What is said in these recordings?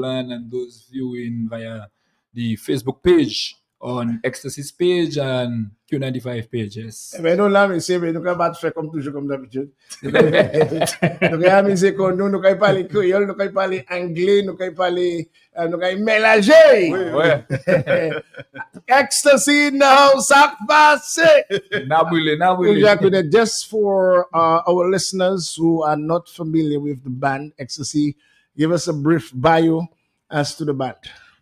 and those viewing via the Facebook page, on Ecstasy's page and Q95 pages. Mais non, là, mais c'est, nous ne pas faire comme toujours, comme d'habitude. Nous ne pouvons parler créole, nous ne pouvons parler anglais, nous ne pouvons parler, nous pouvons mélanger. Ouais. Ecstasy now, ça passe. Nabule. Just for our listeners who are not familiar with the band Ecstasy, give us a brief bio as to the band.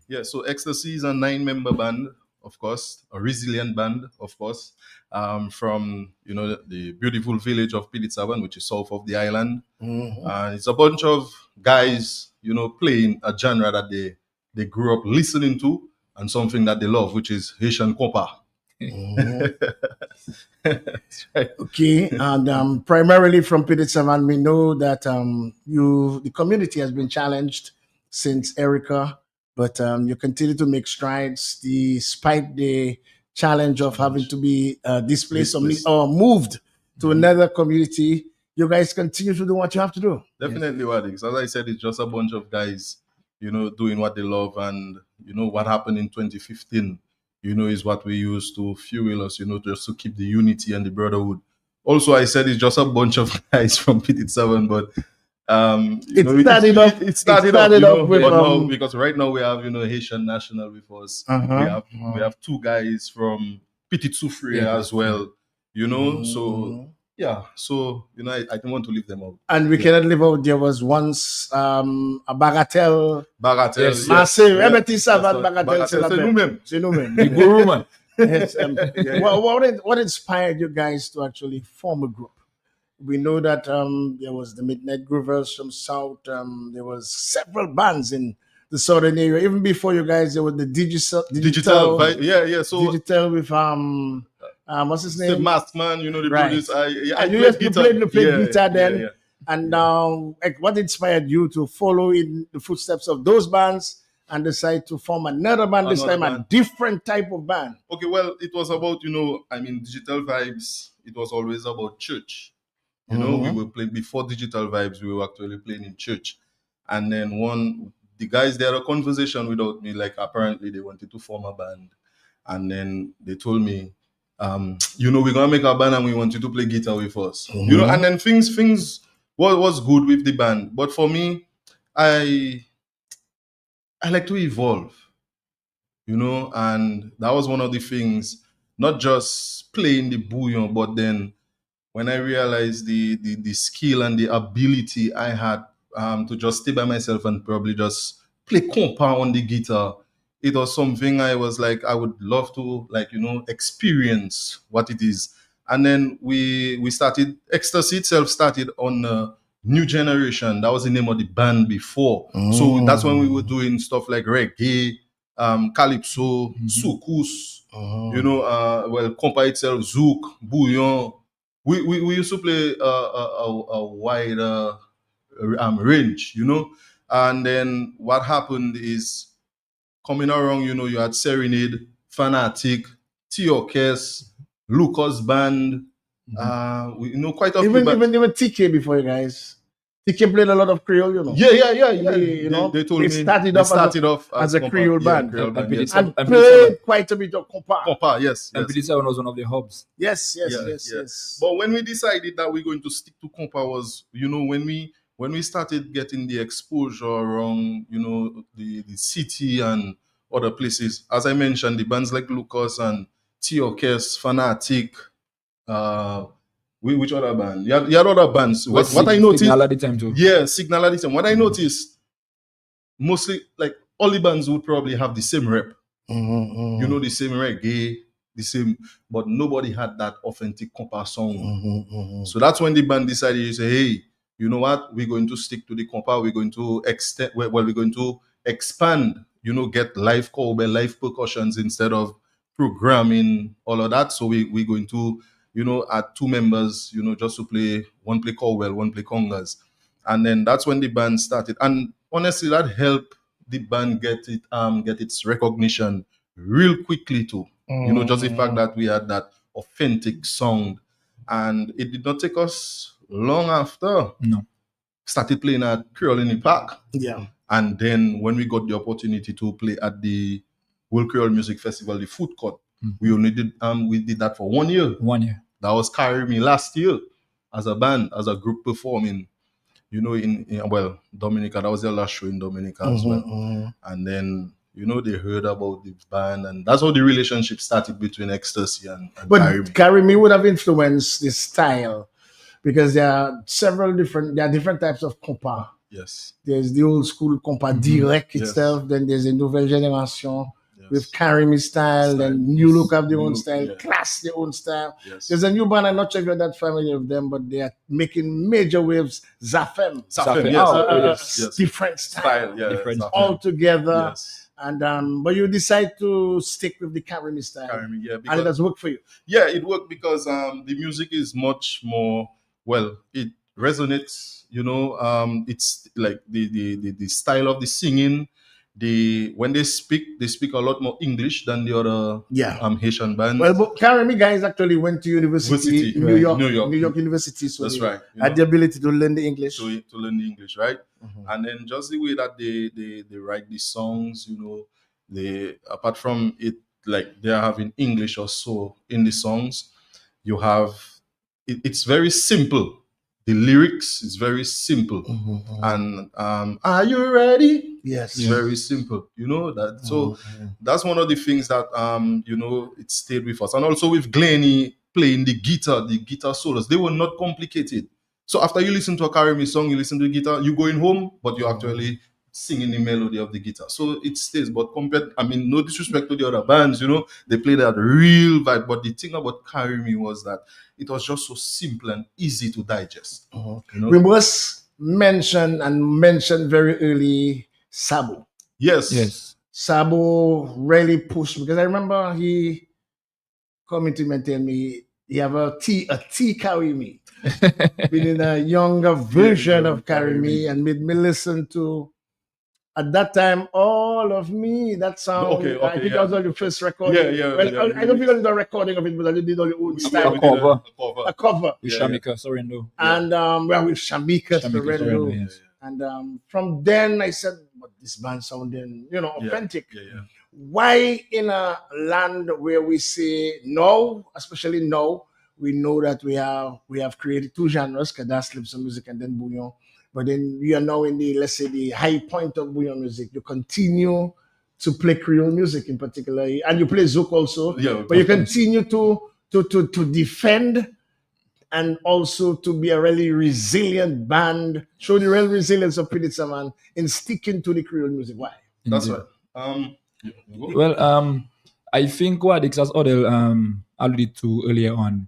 Yeah, so Ecstasy is a 9-member band, of course, a resilient band, of course, from the beautiful village of Piditsaban, which is south of the island. And it's a bunch of guys, playing a genre that they grew up listening to and something that they love, which is Haitian compa. That's right. Okay, and primarily from Piditsaban, we know that the community has been challenged since Erica, but you continue to make strides despite the challenge of having to be displaced or moved to another community. You guys continue to do what you have to do. Definitely, Wadix. As I said, it's just a bunch of guys, doing what they love, and what happened in 2015, is what we use to fuel us, just to keep the unity and the brotherhood. Also, I said it's just a bunch of guys from Piditsaban, but it started off with, now, because right now we have Haitian National with us. We have two guys from Pititsufri as well. So yeah, so I don't want to leave them out. And we cannot leave out. There was once a Bagatelle. Yes. Massive. Everything Bagatelle. C'est nous-mêmes. The guru man. Yes. What inspired you guys to actually form a group? We know that there was the Midnight Groovers from South. There was several bands in the southern area. Even before you guys, there was the digital. Yeah. So digital with what's his name? The Masked Man. The right. producer. You played guitar then. Yeah. And what inspired you to follow in the footsteps of those bands and decide to form another band this time, a different type of band? Okay, well, it was about Digital Vibes. It was always about church. We were playing before Digital Vibes. We were actually playing in church, and then the guys, they had a conversation without me. Like, apparently they wanted to form a band, and then they told me, we're gonna make a band and we want you to play guitar with us. And then things was good with the band, but for me, I like to evolve, and that was one of the things. Not just playing the bouillon, but then when I realized the skill and the ability I had to just stay by myself and probably just play compa on the guitar, it was something I was like, I would love to experience what it is. And then we started, Ecstasy itself started on New Generation. That was the name of the band before. So that's when we were doing stuff like reggae, calypso, soukous, compa itself, zouk, bouillon. We used to play a wider range, and then what happened is coming around, you had Serenade, Fanatic, T.O.K.S, Lucas Band, quite a few bands. Even TK before you guys. TK played a lot of Creole, Yeah. They told me started off as a Creole band. And played quite a bit of compa. Compa, yes. And Piditsaban was one of the hubs. Yes. But when we decided that we're going to stick to compa was, when we started getting the exposure around, the city and other places, as I mentioned, the bands like Lucas and T.O.K.S, Fanatic, which other band? You had other bands. What I noticed, Signal at the time too. Yeah, Signal at the time. What I noticed, mostly like all the bands would probably have the same rep. The same reggae, the same, but nobody had that authentic compa song. So that's when the band decided to say, hey, you know what? We're going to stick to the compa. We're going to extend. We're going to expand. Get live cowbell, live percussions instead of programming all of that. So we're going to add two members, just to play, one play cowbell, one play congas. And then that's when the band started. And honestly, that helped the band get its recognition real quickly too. Just the fact that we had that authentic sound. And it did not take us long after. No. Started playing at Creole Park. Yeah. And then when we got the opportunity to play at the World Creole Music Festival, the food court, we did that for 1 year. 1 year. That was Carry Me last year as a band, as a group performing, in Dominica. That was their last show in Dominica as well. And then, they heard about the band, and that's how the relationship started between Ecstasy and Carry Me. But Carry Me would have influenced the style because there are different types of compas. Yes. There's the old school compas direct itself, then there's a nouvelle génération with Carry Me style, then New Look have their own style, Class their own style. Yes. There's a new band, I'm not sure if you're that familiar with them, but they are making major waves, Zafem. Yes. Different style. Different all together. Yes. And but you decide to stick with the Carry Me style. Carry Me, yeah. And it has worked for you. Yeah, it worked because the music is much more, it resonates, it's like the style of the singing. When they speak a lot more English than the other Haitian bands. Well, but Carry Me guys actually went to university, New York University, so that's right. Had the ability to learn the English. To learn the English, right? And then just the way that they write the songs, they, apart from it, like they're having English or so in the songs, you have it's very simple. The lyrics is very simple. And are you ready? Yes. It's very simple. That. So that's one of the things that it stayed with us. And also with Glennie playing the guitar solos, they were not complicated. So after you listen to a Carry Me song, you listen to the guitar, you're going home, but you're actually singing the melody of the guitar. So it stays. But no disrespect to the other bands, they play that real vibe. But the thing about Carry Me was that it was just so simple and easy to digest. We must mention very early Sabo. Yes. Sabo really pushed, because I remember he coming to me and tell me he have a tea Carry Me, meaning a younger version of Carry Me, and made me listen to, at that time, All of Me, that song. I think that was on your first recording. I don't think it was a recording of it, but I did all your own style. A cover. With Shamika Sorrento. And with Shamika Sorrento. Yes. And from then I said, but this band sounding, authentic. Yeah. Why in a land where we say no, especially no, we know that we have created two genres, Kadas, Lips and Music, and then Bouillon. But then you are now in the high point of Bouillon music. You continue to play Creole music in particular, and you play Zouk also. Yeah, but you continue to defend and also to be a really resilient band. Show the real resilience of Piditsa Man in sticking to the Creole music. Why? That's right. Well, I think what Ixas Odell alluded to earlier on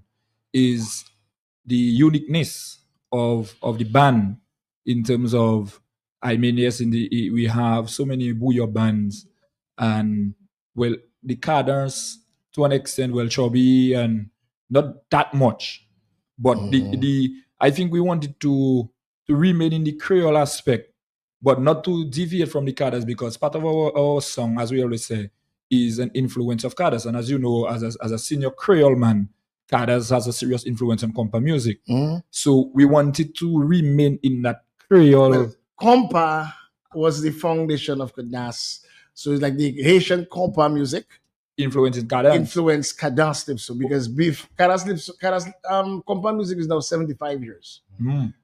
is the uniqueness of the band. In terms of, yes, we have so many bouillon bands, and the cadence to an extent, chubby and not that much, but I think we wanted to remain in the Creole aspect, but not to deviate from the cadence, because part of our song, as we always say, is an influence of cadence, and as you know, as a senior Creole man, cadence has a serious influence on compa music. So we wanted to remain in that Creole. Well, compa was the foundation of Kadas. So it's like the Haitian compa music influenced cadence. Influenced cadence Lipso, because compa music is now 75 years.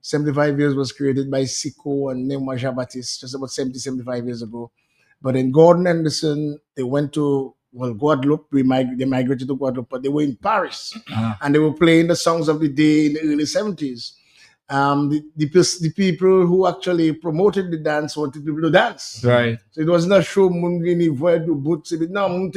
75 years was created by Siko and Nema Jean-Baptiste just about 75 years ago. But in Gordon Anderson, they went to Guadeloupe. They migrated to Guadeloupe, but they were in Paris and they were playing the songs of the day in the early 70s. The people who actually promoted the dance wanted people to dance. Right. So it was not show Mundini Voedu Butsi, no,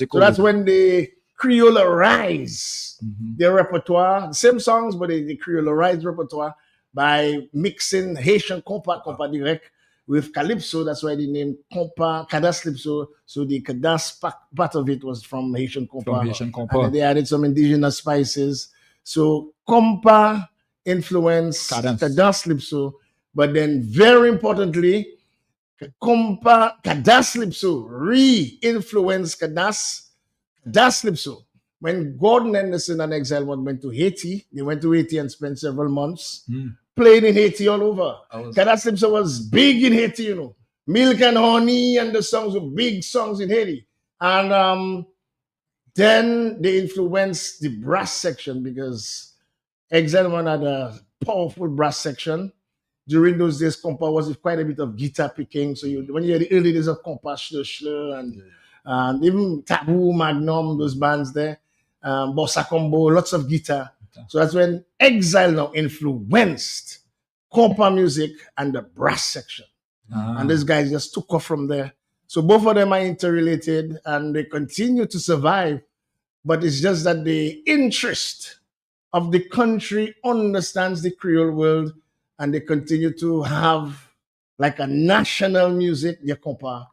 so that's when the Creolerize their repertoire, the same songs, but they Creolerize repertoire by mixing Haitian compa direct with Calypso. That's why the name compa, Kadas Lipso. So the Kadas part of it was from Haitian compa. And they added some indigenous spices. So compa influence Kadas Lipso, but then very importantly, Kadas Lipso re-influence Kadas Lipso. When Gordon Anderson and Exile went to Haiti, they went to Haiti and spent several months played in Haiti all over. I was Kada Slipso was big in Haiti, you know. Milk and Honey and the songs were big songs in Haiti. And then they influenced the brass section because Exile One had a powerful brass section. During those days, compa was with quite a bit of guitar picking. So when you had the early days of compa, Schlur, and even Taboo, Magnum, those bands there, Bossa Combo, lots of guitar. So that's when Exile now influenced compa music and the brass section. And these guys just took off from there. So both of them are interrelated and they continue to survive. But it's just that the interest of the country understands the Creole world and they continue to have like a national music, the compa,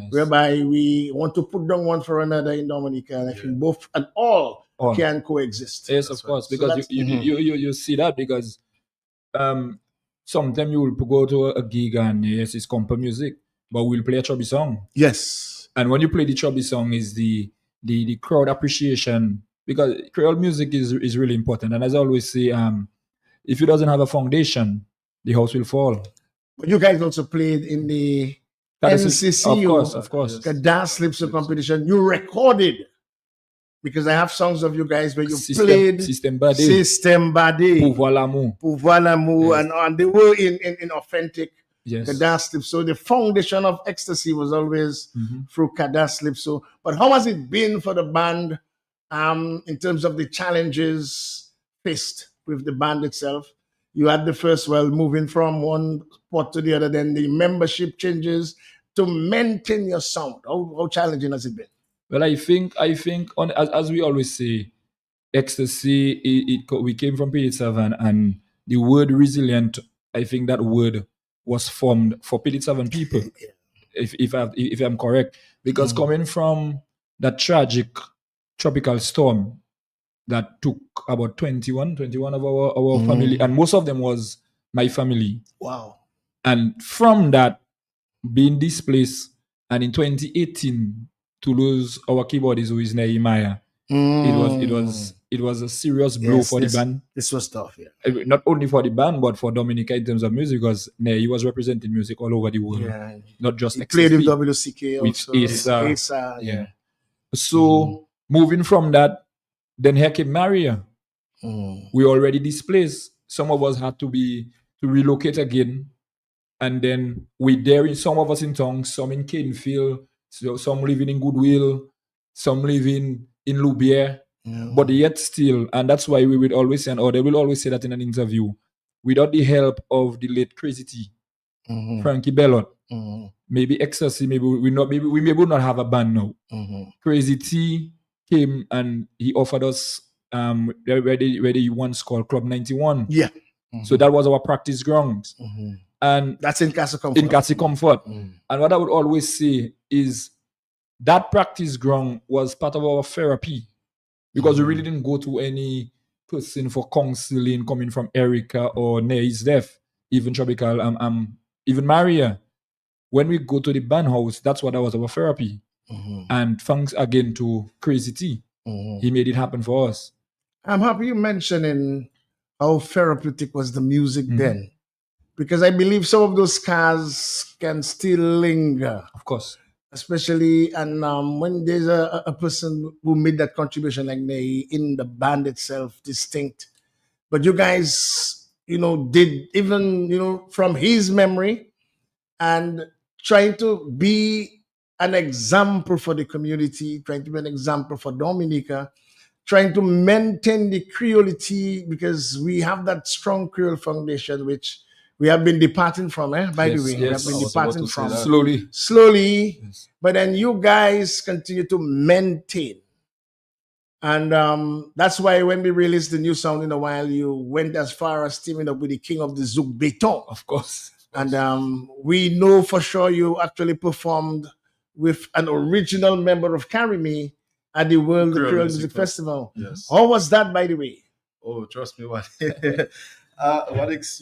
whereby we want to put down one for another in Dominica. And I think both and all can coexist. Yes, of course, because you see that because sometimes you will go to a gig and yes, it's compa music, but we'll play a chubby song. Yes. And when you play the chubby song is the crowd appreciation because Creole music is really important. And as I always say, if it doesn't have a foundation, the house will fall. But you guys also played in the NCCU, of course. Dance Slipso competition. You recorded because I have songs of you guys where you played System Bade, Pouvoir L'amour, and they were in authentic Dance Slipso. So the foundation of ecstasy was always through Dance Slipso. But how has it been for the band in terms of the challenges faced with the band itself? You had the first, moving from one spot to the other, then the membership changes to maintain your sound. How challenging has it been? Well, I think as we always say, ecstasy, we came from P87 and the word resilient, I think that word was formed for P87 people, if I'm correct. Because coming from that tragic tropical storm that took about 21 of our family, and most of them was my family. Wow. And from that, being displaced, and in 2018, to lose our keyboardist who is Nehemiah, it was a serious blow for the band. This was tough, yeah. Not only for the band, but for Dominica in terms of music, because he was representing music all over the world, not just he played with WCK with also. Asa. So moving from that, then here came Maria. We already displaced. Some of us had to relocate again. And then some of us in Tongues, some in Canefield, some living in Goodwill, some living in Loubier. But yet still, and that's why we would always say, or they will always say that in an interview, without the help of the late Crazy T, Frankie Bellot, maybe Ecstasy, maybe we may not have a band now. Crazy T came and he offered us where they once called Club 91. Yeah. So that was our practice grounds. And that's in Casa Comfort. And what I would always say is that practice ground was part of our therapy because we really didn't go to any person for counseling coming from Erica or Nay's death, even Tropical, even Maria. When we go to the band house, that's what that was our therapy. And thanks again to Crazy T. He made it happen for us. I'm happy you mentioning how therapeutic was the music then. Because I believe some of those scars can still linger. Of course. Especially, and when there's a person who made that contribution like Ney in the band itself, distinct. But you guys, did even, from his memory and trying to be an example for the community, trying to be an example for Dominica, trying to maintain the creolity because we have that strong Creole foundation, which we have been departing from, by the way. We have been departing from slowly. Yes. But then you guys continue to maintain. And that's why when we released the new sound in a while, you went as far as teaming up with the king of the Zouk Beton. Of course. And we know for sure you actually performed with an original member of Carry Me at the World Creole Music Festival. Yes. How was that, by the way? Oh, trust me, what? Alex,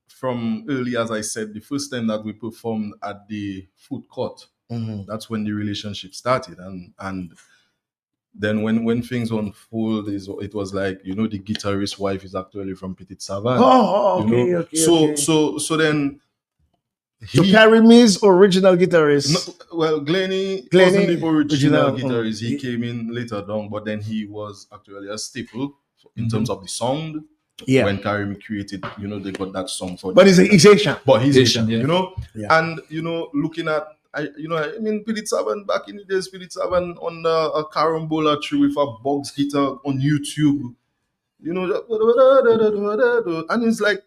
from early, as I said, the first time that we performed at the food court, that's when the relationship started. And Then when things unfold, it was like, the guitarist's wife is actually from Petit Savant. Oh, okay, okay, So okay. then So he Carrie Me's original no, guitarist, well, Glennie wasn't the Glennie, original original. guitarist. He came in later on, but then he was actually a staple in terms of the sound. Yeah, When Karim created, they got that song for but this. he's Asian. But he's Asian, Asian, yeah. Yeah. and looking at, I mean, Spirit Seven back in the day, Spirit Seven on a carambola tree with a box guitar on YouTube, and it's like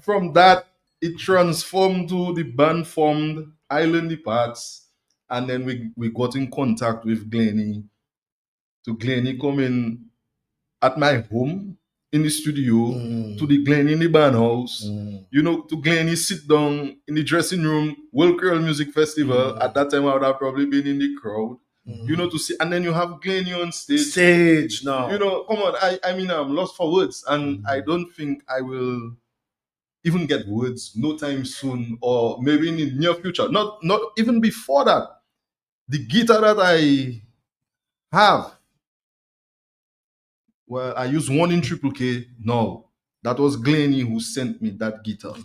from that it transformed to the band formed Island the Parts, and then we got in contact with Glennie. To Glennie come in at my home in the studio, to the Glenn in the band house, to Glenny sit down in the dressing room, World Creole Music Festival. At that time, I would have probably been in the crowd, to see, and then you have Glenny on stage. Stage now. Come on, I mean, I'm lost for words, and I don't think I will even get words no time soon, or maybe in the near future. Not even before that. The guitar that I have, well, I use one in Triple K. No, that was Glennie who sent me that guitar.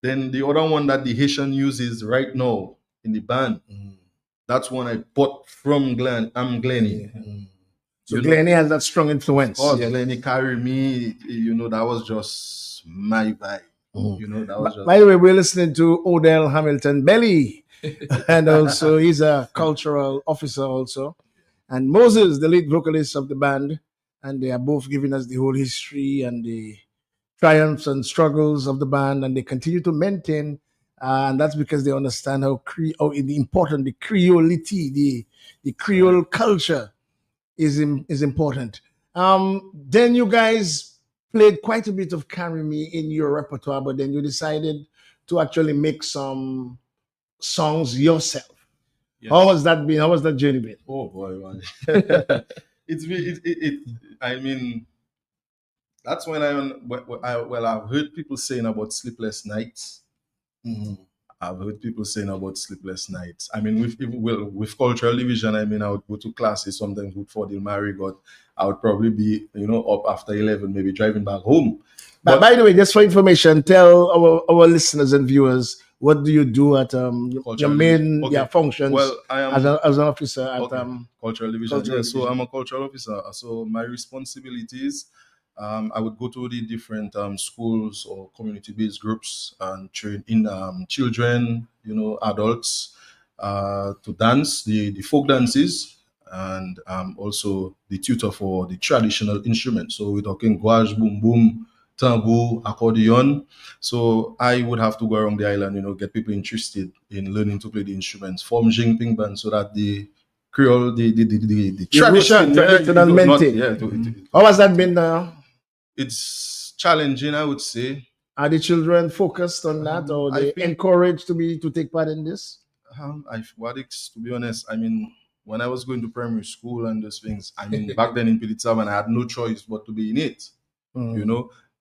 Then the other one that the Haitian uses right now in the band, that's one I bought from Glennie. So Glennie has that strong influence. Oh, Glennie carry me. That was just my vibe. That was just. By the way, we're listening to Odell Hamilton Belly, and also he's a cultural officer also, and Moses, the lead vocalist of the band, and they are both giving us the whole history and the triumphs and struggles of the band, and they continue to maintain, and that's because they understand how important the creolity, the Creole culture is important. Then you guys played quite a bit of Carry Me in your repertoire, but then you decided to actually make some songs yourself. Yes. How was that been? How was that journey been? Oh boy, man. I mean, that's when I've heard people saying about sleepless nights. I've heard people saying about sleepless nights. I mean, with cultural division, I mean, I would go to classes sometimes with Fordil Marigot. I would probably be, up after 11, maybe driving back home. But by the way, just for information, tell our listeners and viewers, what do you do at your main functions? Well, I am as an officer at cultural division. So I'm a cultural officer. So my responsibilities, I would go to the different schools or community-based groups and train in children, adults, to dance the folk dances, and also the tutor for the traditional instruments. So we're talking gouache, boom boom, tambour, accordion. So I would have to go around the island, get people interested in learning to play the instruments, form Jingping band, so that the Creole, the tradition, How has that been? It's challenging, I would say. Are the children focused on that, or they encouraged to take part in this? To be honest, I mean, when I was going to primary school and those things, I mean, back then in Pilitsavan, I had no choice but to be in it,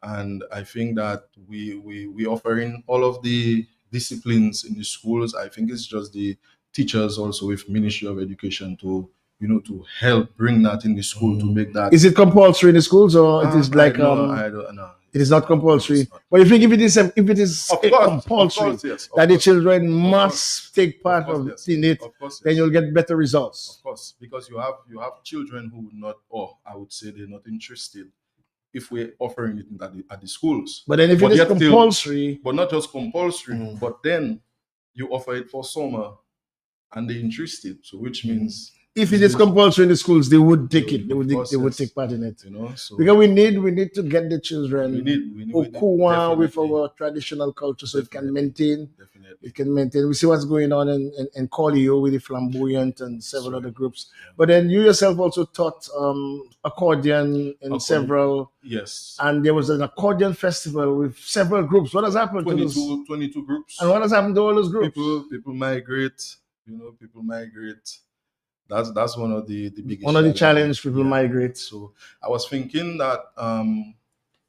And I think that we offering all of the disciplines in the schools. I think it's just the teachers also with Ministry of Education to to help bring that in the school to make that. Is it compulsory in the schools, or it is like I don't know. It is not compulsory. But if you give it is compulsory, that the children must take part in it, then you'll get better results. Of course, because you have children who would not, or I would say they're not interested if we're offering it at the schools. But then if it is compulsory, but not just compulsory, but then you offer it for summer and they're interested. So which means if it is compulsory in the schools, they would take it. They would take part in it. So because we need to get the children we with our traditional culture, so it can maintain. Definitely. It can maintain. We see what's going on in Collio with the Flamboyant and several other groups. But then you yourself also taught accordion in several. Yes. And there was an accordion festival with several groups. What has happened 22 groups. And what has happened to all those groups? People migrate. People migrate. That's one of the biggest. One of the challenge people migrate. So I was thinking that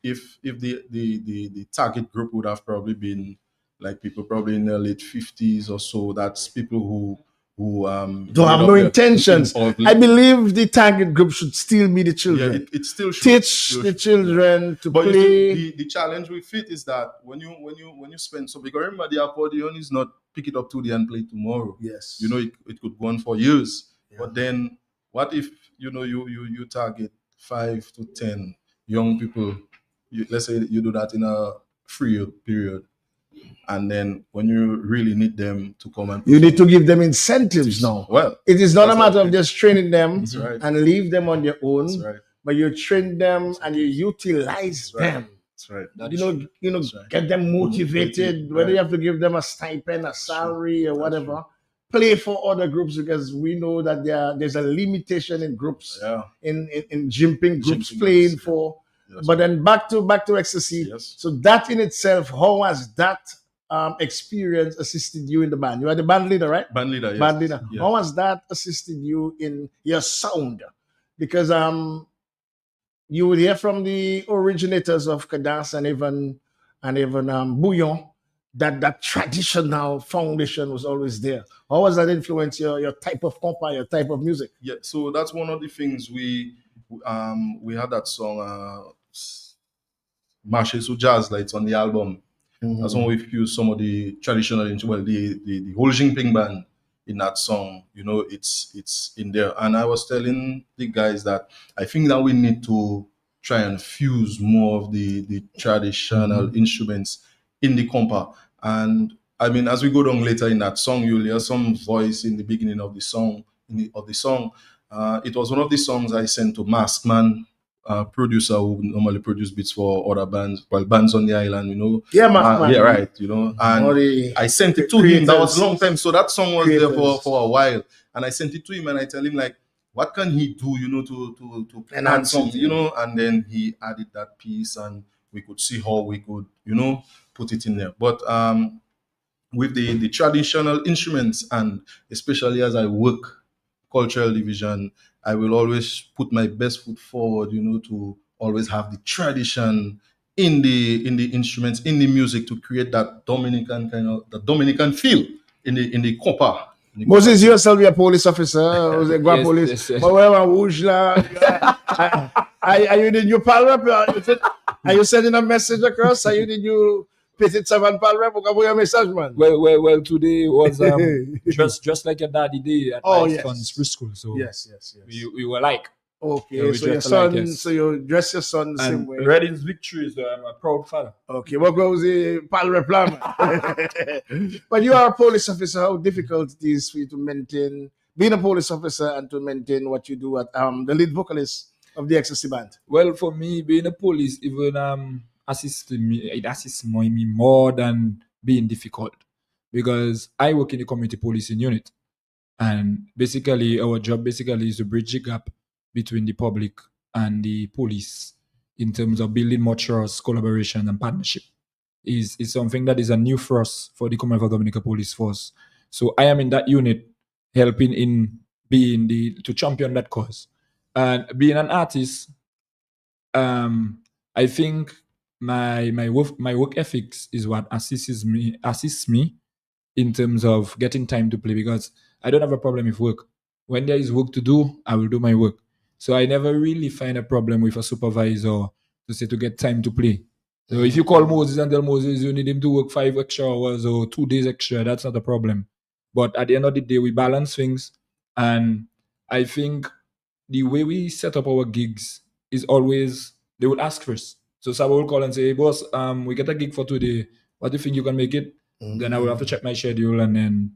if the target group would have probably been like people probably in their late 50s or so, that's people who who don't have made no up their- intentions. of- I believe the target group should still be the yeah, children. it still should Teach still the should, children to But you play. see, the challenge with it is that when you spend so, because remember the accordion is not pick it up today and play tomorrow. Yes. You know, it could go on for years. Yeah. But then what if you target 5 to 10 young people? Let's say you do that in a 3-year period, and then when you really need them to come and You need to give them incentives now. well, It is not a that's matter right. of just training them That's right. and leave them on their own, That's right. but you train them and you utilize That's right. them. That's right. That's That's right. get them motivated. Motivated, Whether you right. have to give them a stipend, a salary, or That's whatever. Play for other groups because we know that there's a limitation in groups, Yeah. in jumping groups Jumping playing groups, yeah. for. Yes. But then back to ecstasy. Yes. So that in itself, how has that experience assisted you in the band? You are the band leader, right? Band leader. Yes. Band leader. Yeah. How has that assisted you in your sound? Because you would hear from the originators of Cadence and even Bouillon that traditional foundation was always there. How has that influenced your type of compa, your type of music? Yeah, so that's one of the things we had that song Marches to Jazz Lights on the album. That's when we've used some of the traditional instruments, the whole Jinping band in that song. You know, it's in there. And I was telling the guys that I think that we need to try and fuse more of the traditional instruments in the compa. And I mean, as we go down later in that song, you'll hear some voice in the beginning of the song. It was one of the songs I sent to Maskman, producer who normally produce beats for other bands, well, bands on the island, you know. Yeah, Maskman. Yeah, right, you know. And I sent it to him. That was a long time. So that song was there for a while. And I sent it to him and I tell him, like, what can he do, you know, to add something, you know? And then he added that piece and we could see how we could, you know, put it in there. But with the traditional instruments, and especially as I work cultural division, I will always put my best foot forward, you know, to always have the tradition in the instruments, in the music, to create that Dominican feel in the compa. Moses, you yourself, you're a police officer, was a grand police. Yes. But where Rouge là, are you did you pal rep? Are you sending a message across? Are you did you Petit Savant pal rep? Or your message, man? Well, today was just like your daddy day at my yes. son's preschool. So yes. we were like, Okay, yeah, we so your dressed son, alike, yes. so you dress your son the same and way. Redding's victory, so I'm a proud father. Okay, what goes the pal rep plan? But you are a police officer. How difficult it is for you to maintain being a police officer and to maintain what you do at the lead vocalist of the Ecstasy Band? Well, for me, being a police even it assists me more than being difficult, because I work in the community policing unit, and basically our job is to bridge the gap between the public and the police in terms of building more trust, collaboration, and partnership. Is something that is a new for us for the Commonwealth of Dominica Police Force. So I am in that unit, helping in being to champion that cause. And being an artist, I think my work ethics is what assists me in terms of getting time to play, because I don't have a problem with work. When there is work to do, I will do my work. So I never really find a problem with a supervisor to get time to play. So if you call Moses and tell Moses you need him to work 5 extra hours or 2 days extra, that's not a problem. But at the end of the day, we balance things. And I think the way we set up our gigs is always, they will ask first. So Sabo will call and say, hey, boss, we get a gig for today. What do you think you can make it? Then I will have to check my schedule, and then...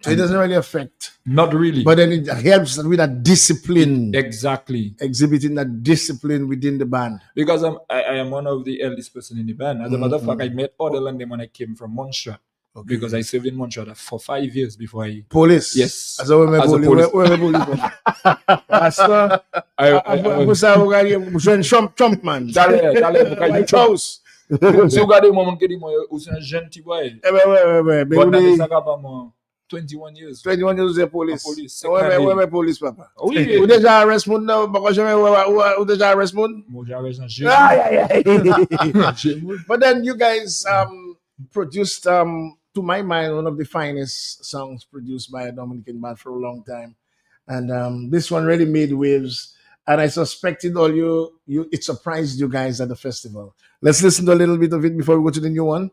So it doesn't really affect. Not really. But then it helps with that discipline. Exactly. Exhibiting that discipline within the band. Because I am one of the eldest person in the band. As a matter of fact, I met Odell and them when I came from Montserrat. Okay. Because I served in Montserrat for 5 years before I... Police? Yes. As a police. Trump man. White House. Se ou gade moun ke di moun, ou se un gentil boy. But nan sa ka pa moun 21 years. 21 years de police. Ouais, police, papa. Oui. Ou déjà arrest moun nan, bako jamais ou déjà arrest moun? Moun déjà arrest nan But then you guys produced to my mind, one of the finest songs produced by a Dominican band for a long time. And this one really made waves. And I suspected all it surprised you guys at the festival. Let's listen to a little bit of it before we go to the new one.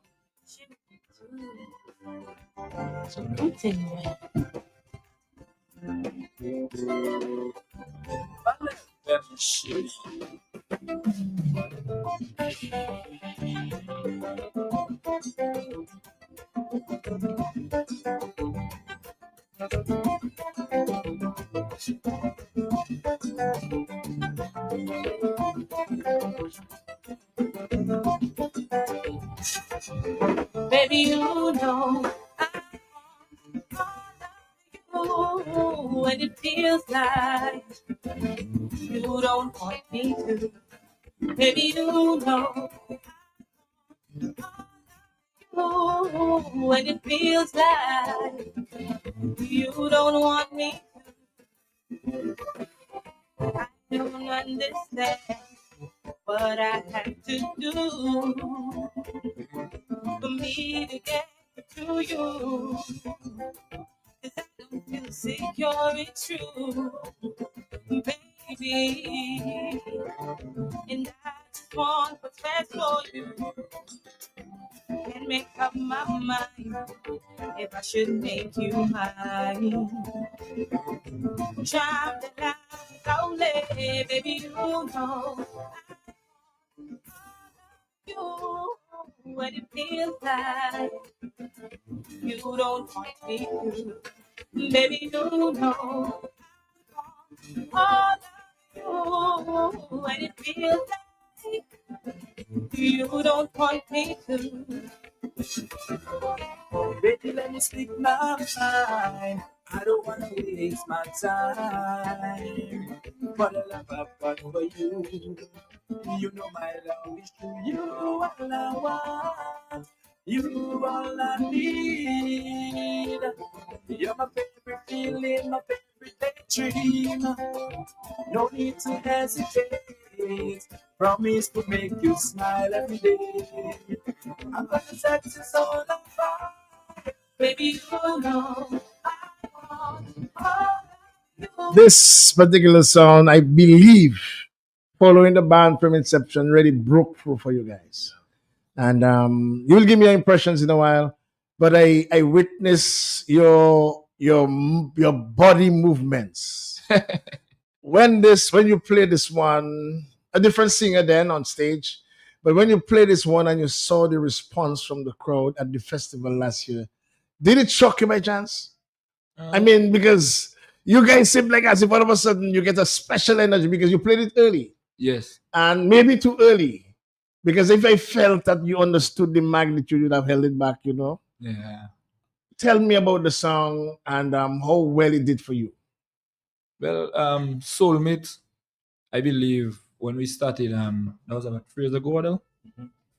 Baby, you know you, and it feels like you don't want me to. Baby, you know you, and it feels like you don't want me. I don't understand what I have to do for me to get to you. 'Cause I don't feel secure, it's true, baby. And I just want what's best for you. And make up my mind if I should make you mine. Child that I'm lonely, baby, you know you what it feels like. You don't want me to, baby, you know all of you what it feels like. You don't want me to. Baby, let me speak my mind. I don't wanna waste my time. For the love I've got for you, you know my love is true. You all I want, you all I need. You're my favorite feeling, my favorite dream. No need to hesitate. Promise to make you smile every day. I'm gonna set you all apart. Baby, you know I want all you. This particular song, I believe, following the band from inception, really broke through for you guys. And you'll give me your impressions in a while, but I witness your body movements when you play this one, a different singer then on stage, but when you play this one and you saw the response from the crowd at the festival last year, did it shock you by chance? I mean, because you guys seem like as if all of a sudden you get a special energy because you played it early Yes. and maybe too early. Because if I felt that you understood the magnitude, you'd have held it back, you know. Yeah. Tell me about the song and how well it did for you. Well, Soulmate, I believe when we started, that was about 3 years ago, though.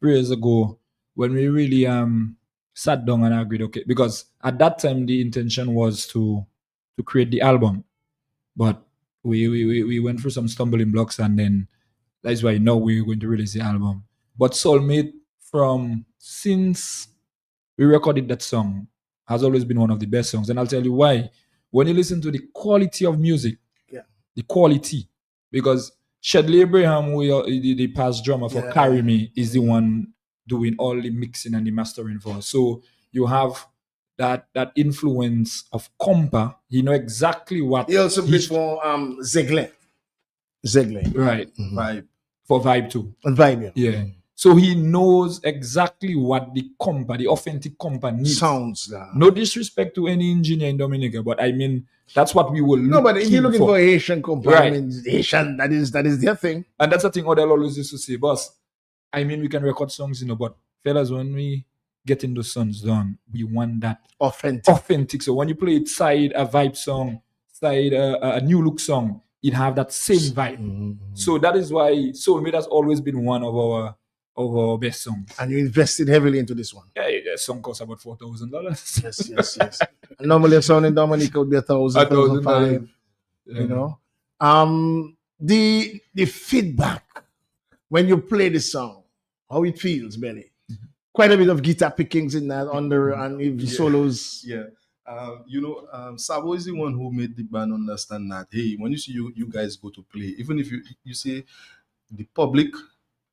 3 years ago, when we really sat down and agreed, okay, because at that time the intention was to create the album, but we went through some stumbling blocks, and then that's why now we're going to release the album. But Soulmate, from since we recorded that song, has always been one of the best songs, and I'll tell you why. When you listen to the quality of music, Yeah. the quality, because Shedley Abraham, the past drummer for Yeah. Carry Me, is the one doing all the mixing and the mastering for us. So you have that influence of compa. He know exactly what He also played for Zegler. right Vibe. for vibe too. And Vibe. Yeah. So he knows exactly what the compa, the authentic compa needs. Sounds. No disrespect to any engineer in Dominica, but I mean that's what we will look No, but if you're looking for Haitian compa, I Right. mean, Haitian, that is their thing. And that's the thing Odell always used to say, boss. I mean, we can record songs, but fellas, when we getting those songs done, we want that Authentic. So when you play it side a vibe song, side a new look song, it have that same vibe. So that is why Soulmate has always been one of our best songs. And you invested heavily into this one. Yeah, the song costs about $4,000. Yes. And normally a song in Dominica would be 1,000, $1,500. You know, the feedback when you play the song, how it feels, Belly. quite a bit of guitar pickings in that and if solos. Yeah. Sabo is the one who made the band understand that, hey, when you see you guys go to play, even if you say the public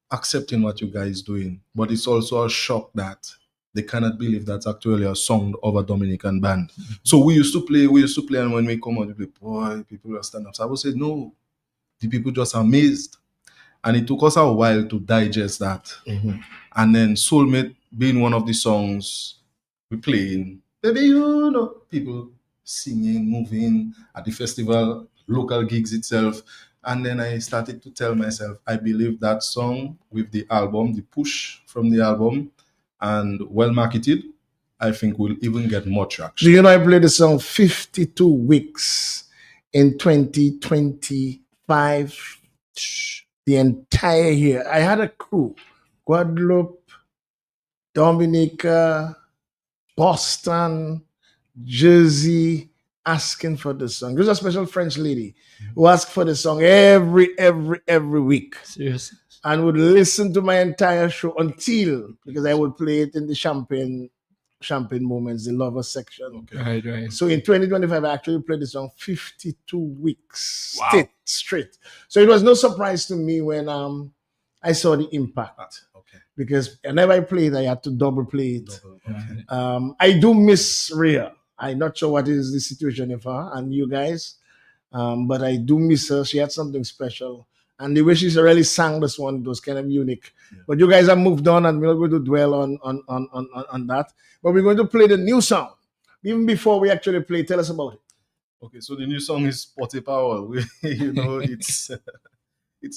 accepting what you guys doing, but it's also a shock that they cannot believe that's actually a song of a Dominican band. So we used to play, and when we come out, we play, boy, people are stand up. Sabo said, no, the people just amazed. And it took us a while to digest that. And then Soulmate being one of the songs we playing, baby, people singing, moving at the festival, local gigs itself. And then I started to tell myself, I believe that song with the album, the push from the album, and well marketed, I think will even get more traction. Do you know I played the song 52 weeks in 2025? The entire year. I had a crew, Guadeloupe, Dominica, Boston, Jersey, asking for the song. There's a special French lady who asked for the song every week. Seriously. And would listen to my entire show until, because I would play it in the champagne moments, the lover section. Okay. Right. So in 2025, I actually played the song 52 weeks straight. So it was no surprise to me when I saw the impact. Okay. Because whenever I played, I had to double play it. Okay. I do miss Rhea. I'm not sure what is the situation of her and you guys, but I do miss her. She had something special. And the way she's really sang this one was kind of unique. Yeah. But you guys have moved on, and we're not going to dwell on that. But we're going to play the new song. Even before we actually play, tell us about it. Okay, so the new song is Potty Power. It's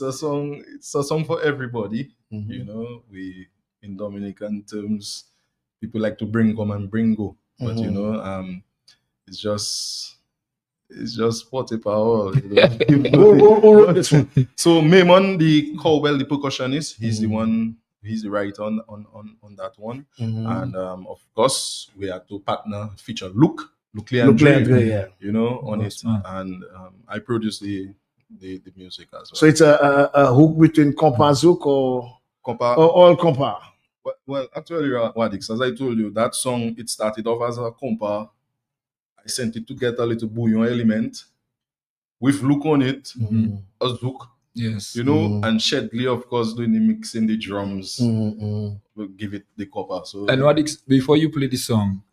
a song. It's a song for everybody. Mm-hmm. We in Dominican terms, people like to bring come and bring go. But it's just Potty Power. Who wrote this one? So Maimon, the cowbell, the percussionist, he's the one. He's the writer on that one. And of course, we had to feature Luke Leandre, on it. And I produced the music as well. So it's a hook between compa zouk or all compa. Well, actually, Wadix, as I told you, that song, it started off as a compa. I sent it to get a little bouillon element with Luke on it, a zouk. Yes. And Shedley, of course, doing the mixing, the drums, will give it the copper. So, and before you play the song,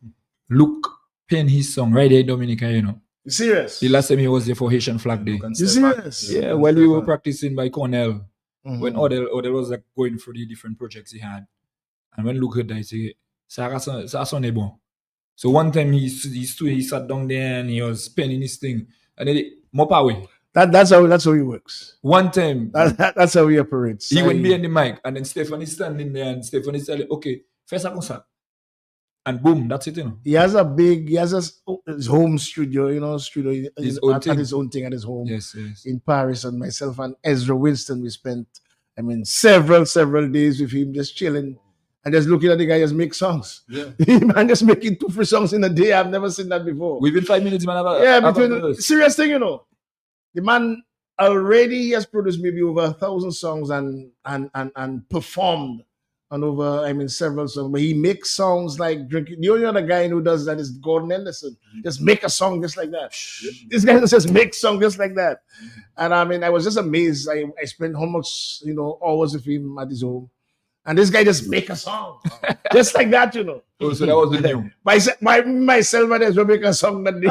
Luke penned his song right there in Dominica, You serious? The last time he was there for Haitian Flag Day. You serious? Yeah, while we were practicing by Cornell, when Odell was like going through the different projects he had. And when Luke heard that, he said, ça sonne bon. So one time he sat down there and he was penning his thing. And then more power. That's how he works. One time. That's how he operates. He went behind the mic and then Stephanie's standing there and Stephanie's telling, okay, first a concert. And boom, that's it, He has his home studio, at his own thing at his home. Yes. In Paris, and myself and Ezra Winston, we spent, several days with him just chilling and just looking at the guy just make songs. Yeah. Man just making 2-3 songs in a day. I've never seen that before. Within 5 minutes, man. Serious thing, The man already has produced maybe over 1,000 songs and performed on over, several songs. But he makes songs like drinking. The only other guy who does that is Gordon Henderson. Just make a song just like that. This guy just make song just like that. And I was just amazed. I spent how much, hours with him at his home. And this guy just make a song. Just like that, Oh, so that was the new. Myself and Ezra make a song that day.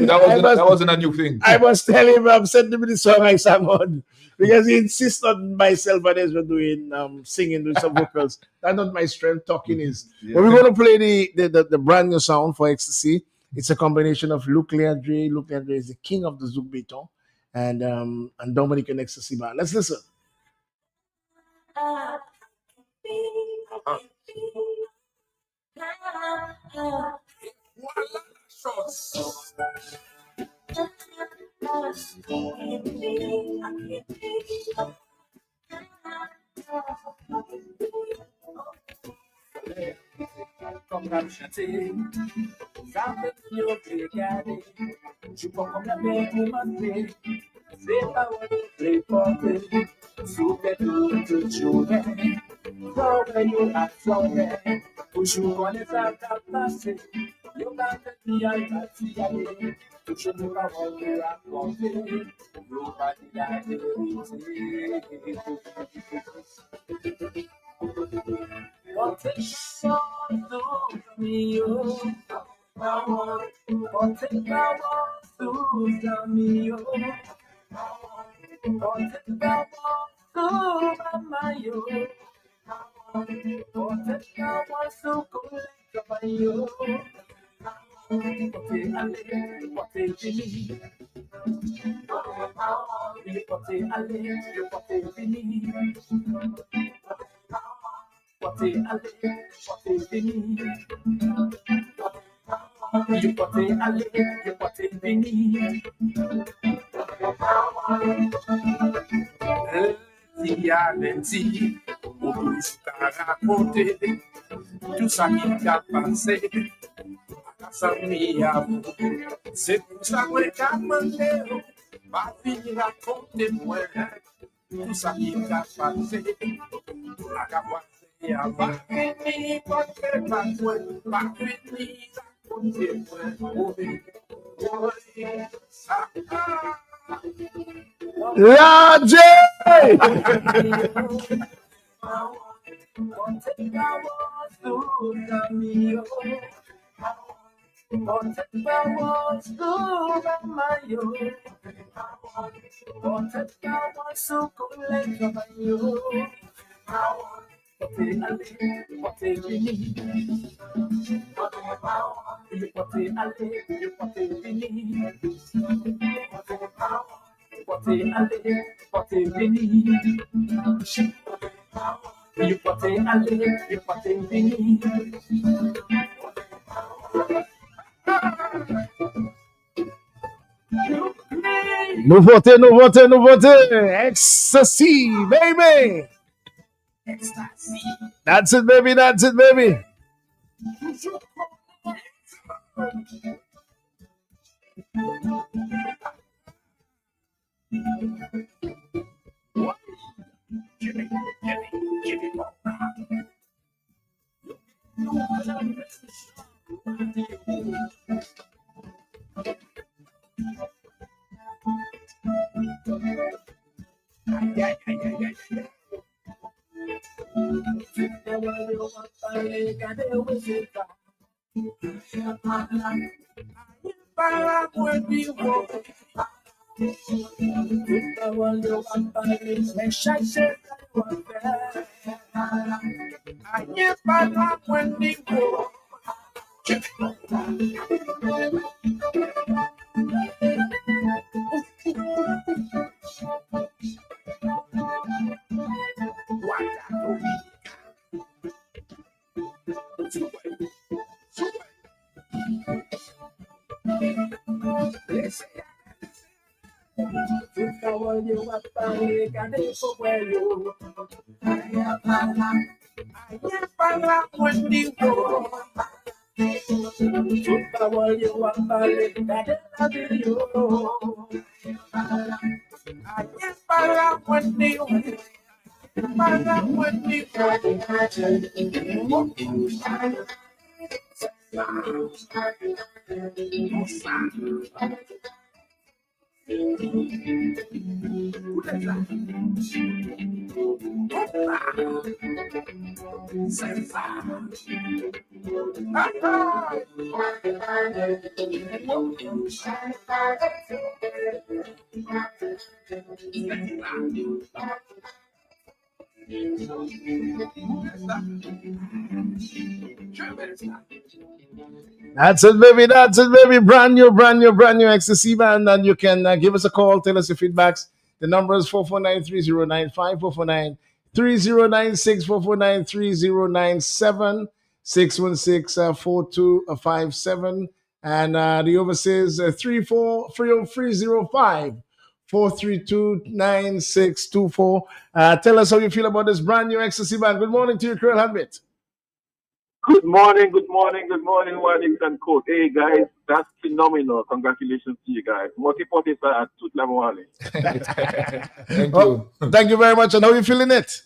that wasn't a new thing. I was telling him, I'm sending me the song I sang on. Because he insists on myself and Ezra doing singing with some vocals. That's not my strength, talking is. Yeah. But we're going to play the brand new sound for Ecstasy. It's a combination of Luke Leandre. Luke Leandre is the king of the Zouk Beton. And Dominican Ecstasy Band. Let's listen. Comme la chanter, ça fait mieux que garder. Je peux comme la paix pour m'appeler. C'est pas où les porter. Sous les toute journée. So when you are sorry, push you on it out of mercy. You got to be a got to show you how to rock on it. Nobody got to what is so do me, oh, what is so do me, oh, what is so mama, yo, what is so cool, yo, what is me, what is me, what is me, you what is me, Lenti, on t'a raconté tout ça qui t'a passé, ça m'y a c'est pour ça que j'ai demandé, ma fille raconte moi tout ça qui t'a passé, la capote à ma fille, porte pas moi, ma fille raconte moi, La J! Nouveauté. Ecstasy, baby. That's it, baby. That's it, baby. Brand new Ecstasy band. And you can give us a call, tell us your feedbacks. The number is 449-3095, 449-3096, 449-3097, 616-4257. And the overseas 30305. 432-9624. Tell us how you feel about this brand new Ecstasy band. Good morning to you, Creole Heartbeat. Good morning, Wadix and Coach. Hey guys, that's phenomenal. Congratulations to you guys. Multi-party at tout la Wale. Thank you. Thank you very much. And how are you feeling it?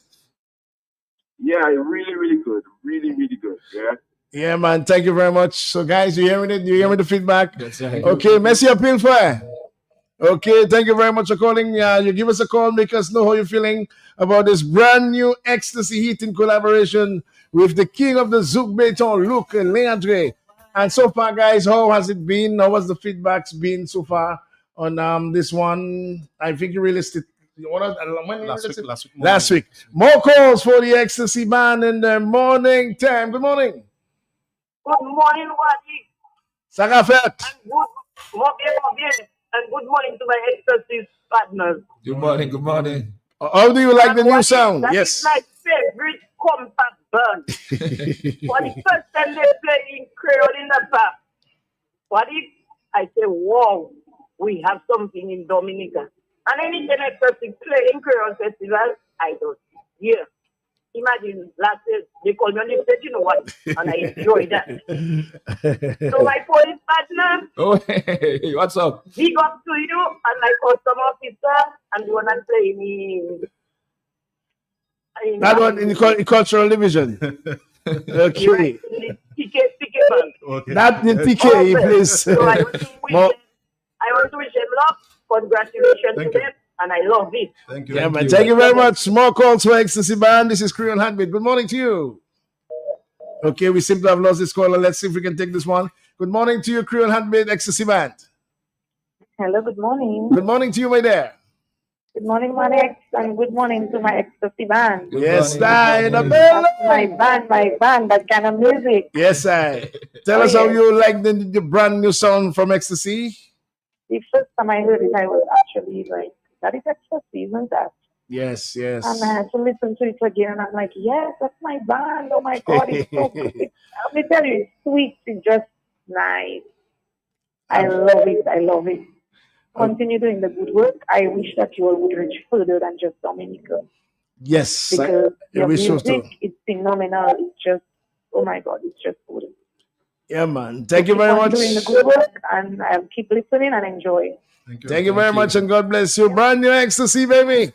Yeah, really, really good. Really, really good. Yeah. Yeah, man. Thank you very much. So, guys, you hearing it? You hearing the feedback? That's right. Okay, merci appeal for. Okay, thank you very much for calling. You give us a call, make us know how you're feeling about this brand new Ecstasy Heating collaboration with the king of the Zouk Beton, Luke and Leandre. And so far, guys, how has it been? How has the feedbacks been so far on this one? I think you released it. Last week. More calls for the Ecstasy Band in the morning time. Good morning. Good morning, Wadi. Sagafet. And good morning to my ecstasy partners. Good morning. Good morning. How do you like the new sound? That Yes. is my favorite compact band. For the first time they play in Creole in the past. What if I say, wow, we have something in Dominica. And anything ecstasy play in Creole Festival, I don't hear. Imagine last year they called me on the stage, you know what? And I enjoyed that. So my police partner, Oh, hey, what's up? big up to you and my custom officer and the one that play me. That one in the cultural division. Okay. TK band. Okay. That the TK he plays. So I want to wish them love, congratulations Thank to you. them, and I love it. Thank you. Yeah, man. Thank you very much. More calls for Ecstasy Band. This is Creole Heartbeat. Good morning to you. Okay, we seem to have lost this caller. Let's see if we can take this one. Good morning to you, Creole Heartbeat Ecstasy Band. Hello, good morning. Good morning to you, my dear. Good morning, Manex, and good morning to my ecstasy band. Good Yes, morning, I good in the morning. building. That's my band, that kind of music. Yes, I. Tell Oh, us how yes. you like the brand new song from Ecstasy. The first time I heard it, I was actually like, that is ecstasy, isn't that? Yes, yes. And I had to listen to it again, and I'm like, yes, that's my band. Oh my God, it's so good. Let me tell you, it's sweet, it's just nice. I love it, I love it. Continue doing the good work. I wish that you all would reach further than just Dominica. Yes, Because your wish so music too. is phenomenal. It's just, oh my God, it's just good. Yeah, man. Thank you Keep very on much. doing the good work, and I'll keep listening and enjoy. Thank you. Thank you very Thank much, you. and God bless you. Brand new Ecstasy, baby.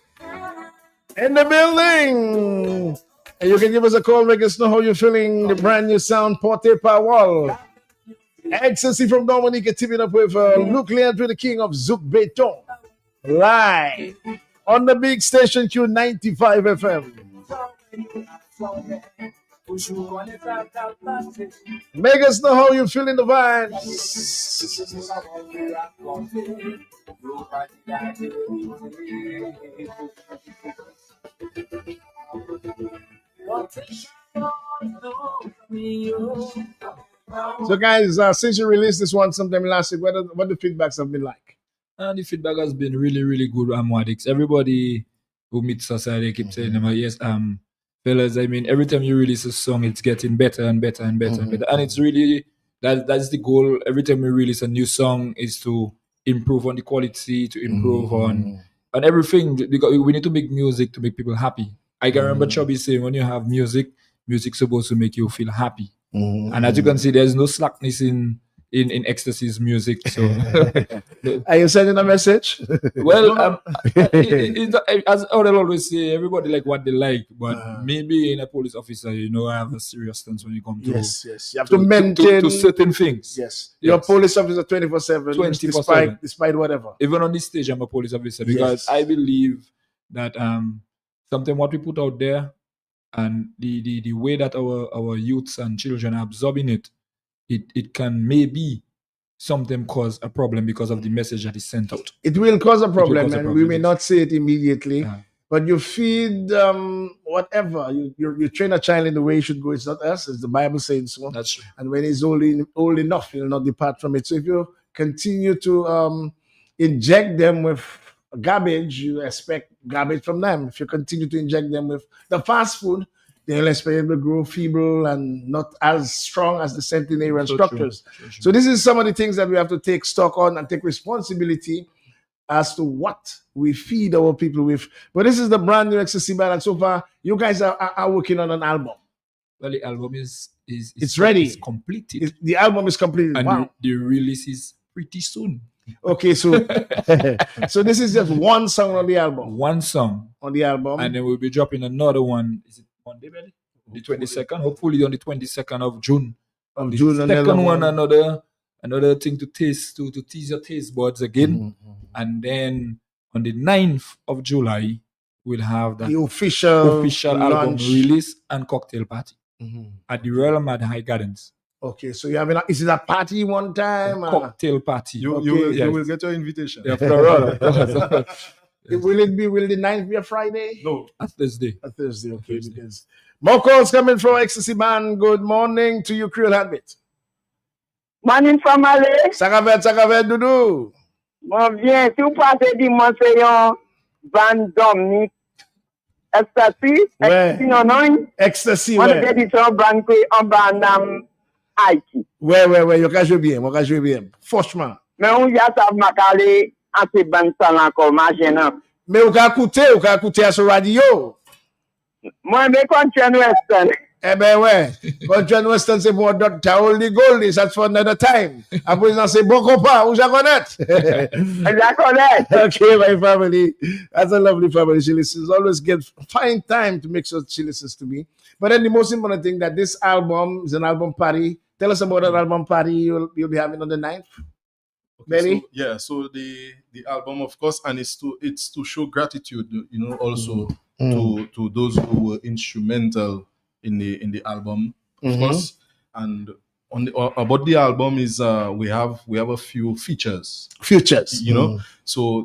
In the building. And you can give us a call, make us know how you're feeling. The brand new sound, Porte Powell. Ecstasy from Dominica, teaming up with Luke Leandre, the king of Zouk Beton. Live on the big station Q95 FM. Make us know how you feel in the vibes. So, guys, since you released this one sometime last week, what the feedbacks have been like? And the feedback has been really, really good. Wadix. Everybody who meets us, they keep saying, yes, fellas. I mean, every time you release a song, it's getting better and better and better and better. And it's really that's the goal. Every time we release a new song, is to improve on the quality, to improve on everything. Because we need to make music to make people happy. I can remember Chubby saying, when you have music's supposed to make you feel happy. And as you can see, there's no slackness in Ecstasy's music. So, Are you sending a message? well, as Odell always say, everybody like what they like, but maybe in a police officer, I have a serious stance when you come to yes. You have to maintain to certain things. Yes, you're a police officer 24/7, 24/7. despite whatever. Even on this stage, I'm a police officer because I believe that something what we put out there and the way that our youths and children are absorbing it can maybe something cause a problem because of the message that is sent out. It will cause a problem, cause a and problem, we may yes. not see it immediately. But you feed whatever you train a child in the way he should go. It's not us, it's the Bible saying so. That's true. And when he's old enough, he'll not depart from it. So if you continue to inject them with garbage, you expect garbage from them. If you continue to inject them with the fast food, they'll expect them to grow feeble and not as strong as the centenarian structures. So this is some of the things that we have to take stock on and take responsibility as to what we feed our people with. But this is the brand new Ecstasy Band, and so far, you guys are working on an album. Well, the album is ready. It's completed. The album is completed. And wow. the release is pretty soon. Okay, so so this is just one song on the album. One song on the album. And then we'll be dropping another one. Is it Monday, really? The 22nd. Hopefully on the 22nd of June. Of The June, another second one, one. another thing to taste, to tease your taste buds again. And then on the 9th of July, we'll have that The official album launch. release and cocktail party Mhm. at the Royal Mad High Gardens. Okay, so you having is it a party one time? Cocktail party. You Yes. will get your invitation. Yeah, for all, of course. Will the 9th be a Friday? No, A Thursday. A Thursday, okay. Thursday. Because more calls coming from Ecstasy Band. Good morning to you, Creole Heartbeat. Morning family. Sakavet, Doudou. Bon bien, si vous passez dimanche, c'est un Van Dominique Ecstasy. Ouais. Non, non. Ecstasy, On ouais. a dit un band qui en band Haïti. Ouais, yo ka joué bien, franchement. Mais on y a ça macalé en ces bandes ça encore, ma gênant. Mais ou ka écouter à ce radio. Moi, je continue Western. Eh ben ouais, quand John Weston c'est bon, t'as Holy Goldie, that's for another time. Après, c'est bon compas, où je connais. Je connais. Okay, my family. That's a lovely family. She listens. Always get find time to make sure she listens to me. But then the most important thing that this album is an album party. Tell us about that album party you'll be having on the 9th. Benny? So the album, of course, and it's to show gratitude, also to those who were instrumental in the album, of course. And on about the album is we have a few features. So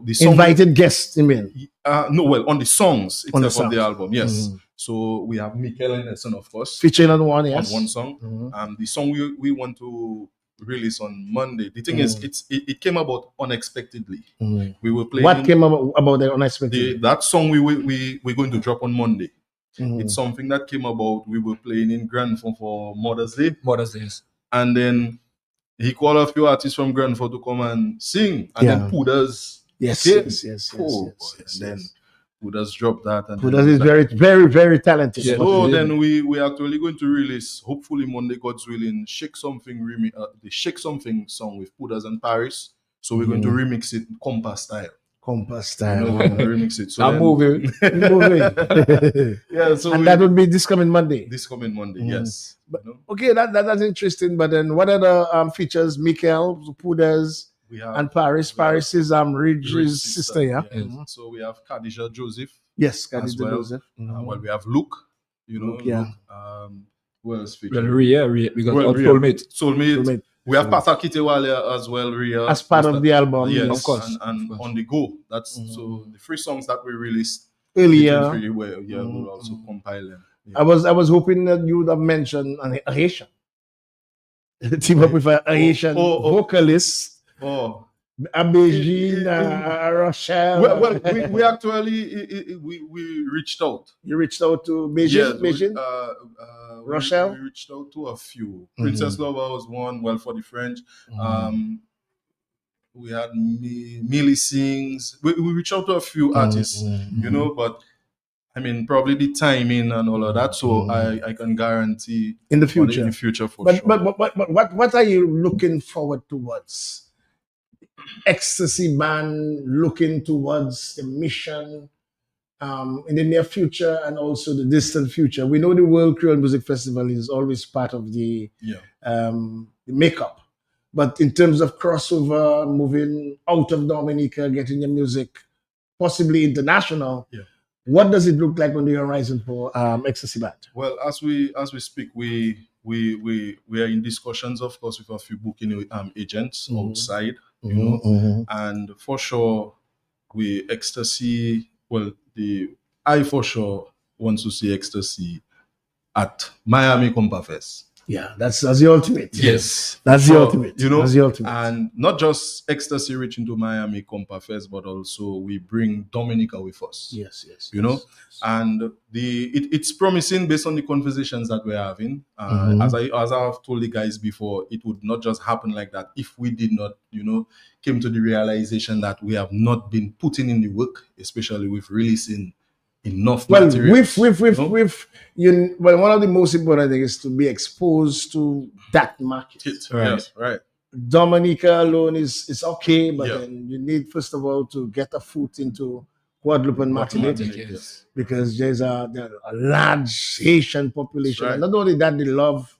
the song, Invited guests, you mean? on the songs On the itself of the songs. album, yes. So we have Mikel and Nelson, of course, Featuring on one, yes. on one song. The song we want to release on Monday. The thing is, it came about unexpectedly. We were playing. What came about the unexpected? That song we're going to drop on Monday. It's something that came about. We were playing in Granford for Mother's Day. And then he called a few artists from Granford to come and sing. And then Pudas. Yes. Then Pudas dropped that. And Pudas is very, very, very talented. So then we're actually going to release, hopefully Monday, God's willing, the Shake Something song with Pudas and Paris. So we're going to remix it compa style. We're going to remix it. So I'm moving. Yeah, so that would be this coming Monday. Yes. But, okay, that's interesting. But then what other features? Mikel, Pudas, and Paris. Paris is Ridge's sister, yeah. So we have Khadija Joseph. Yes, Khadija Joseph. Well, we have Luke. Luke. Who else featured? Ria, because Soulmate. We have Pastor Kitewale as well, Ria. As part of the album, yes, of course. And on the go. That's so the 3 songs that we released earlier. We'll also compile them. Yeah. I was hoping that you would have mentioned a Haitian. Team up with a Haitian vocalist. Abejin, Rochelle. Well, we actually we reached out. You reached out to Bejin? Rochelle? We reached out to a few. Princess Lover was one. Well, for the French, we had Millie Sings. We reached out to a few artists, but I mean, probably the timing and all of that. So I can guarantee in the future, for sure. But what are you looking forward towards? Ecstasy Band looking towards the mission in the near future and also the distant future. We know the World Creole Music Festival is always part of the makeup. But in terms of crossover, moving out of Dominica, getting your music possibly international, what does it look like on the horizon for Ecstasy Band? Well, as we speak, we are in discussions, of course, with a few booking agents outside, and for sure, I for sure want to see Ecstasy at Miami Compa Fest. Yeah, that's the ultimate. Yes, that's the ultimate. That's the ultimate. And not just Ecstasy reaching to Miami Compa Fest, but also we bring Dominica with us. Yes. And it's promising based on the conversations that we're having. As I've told the guys before, it would not just happen like that if we did not, came to the realization that we have not been putting in the work, especially with releasing enough material. One of the most important things is to be exposed to that market. Yes, right. Dominica alone is okay, but then you need, first of all, to get a foot into Guadeloupe and Martinique, Martinique, yes. because there a large Haitian population. right. And not only that, they love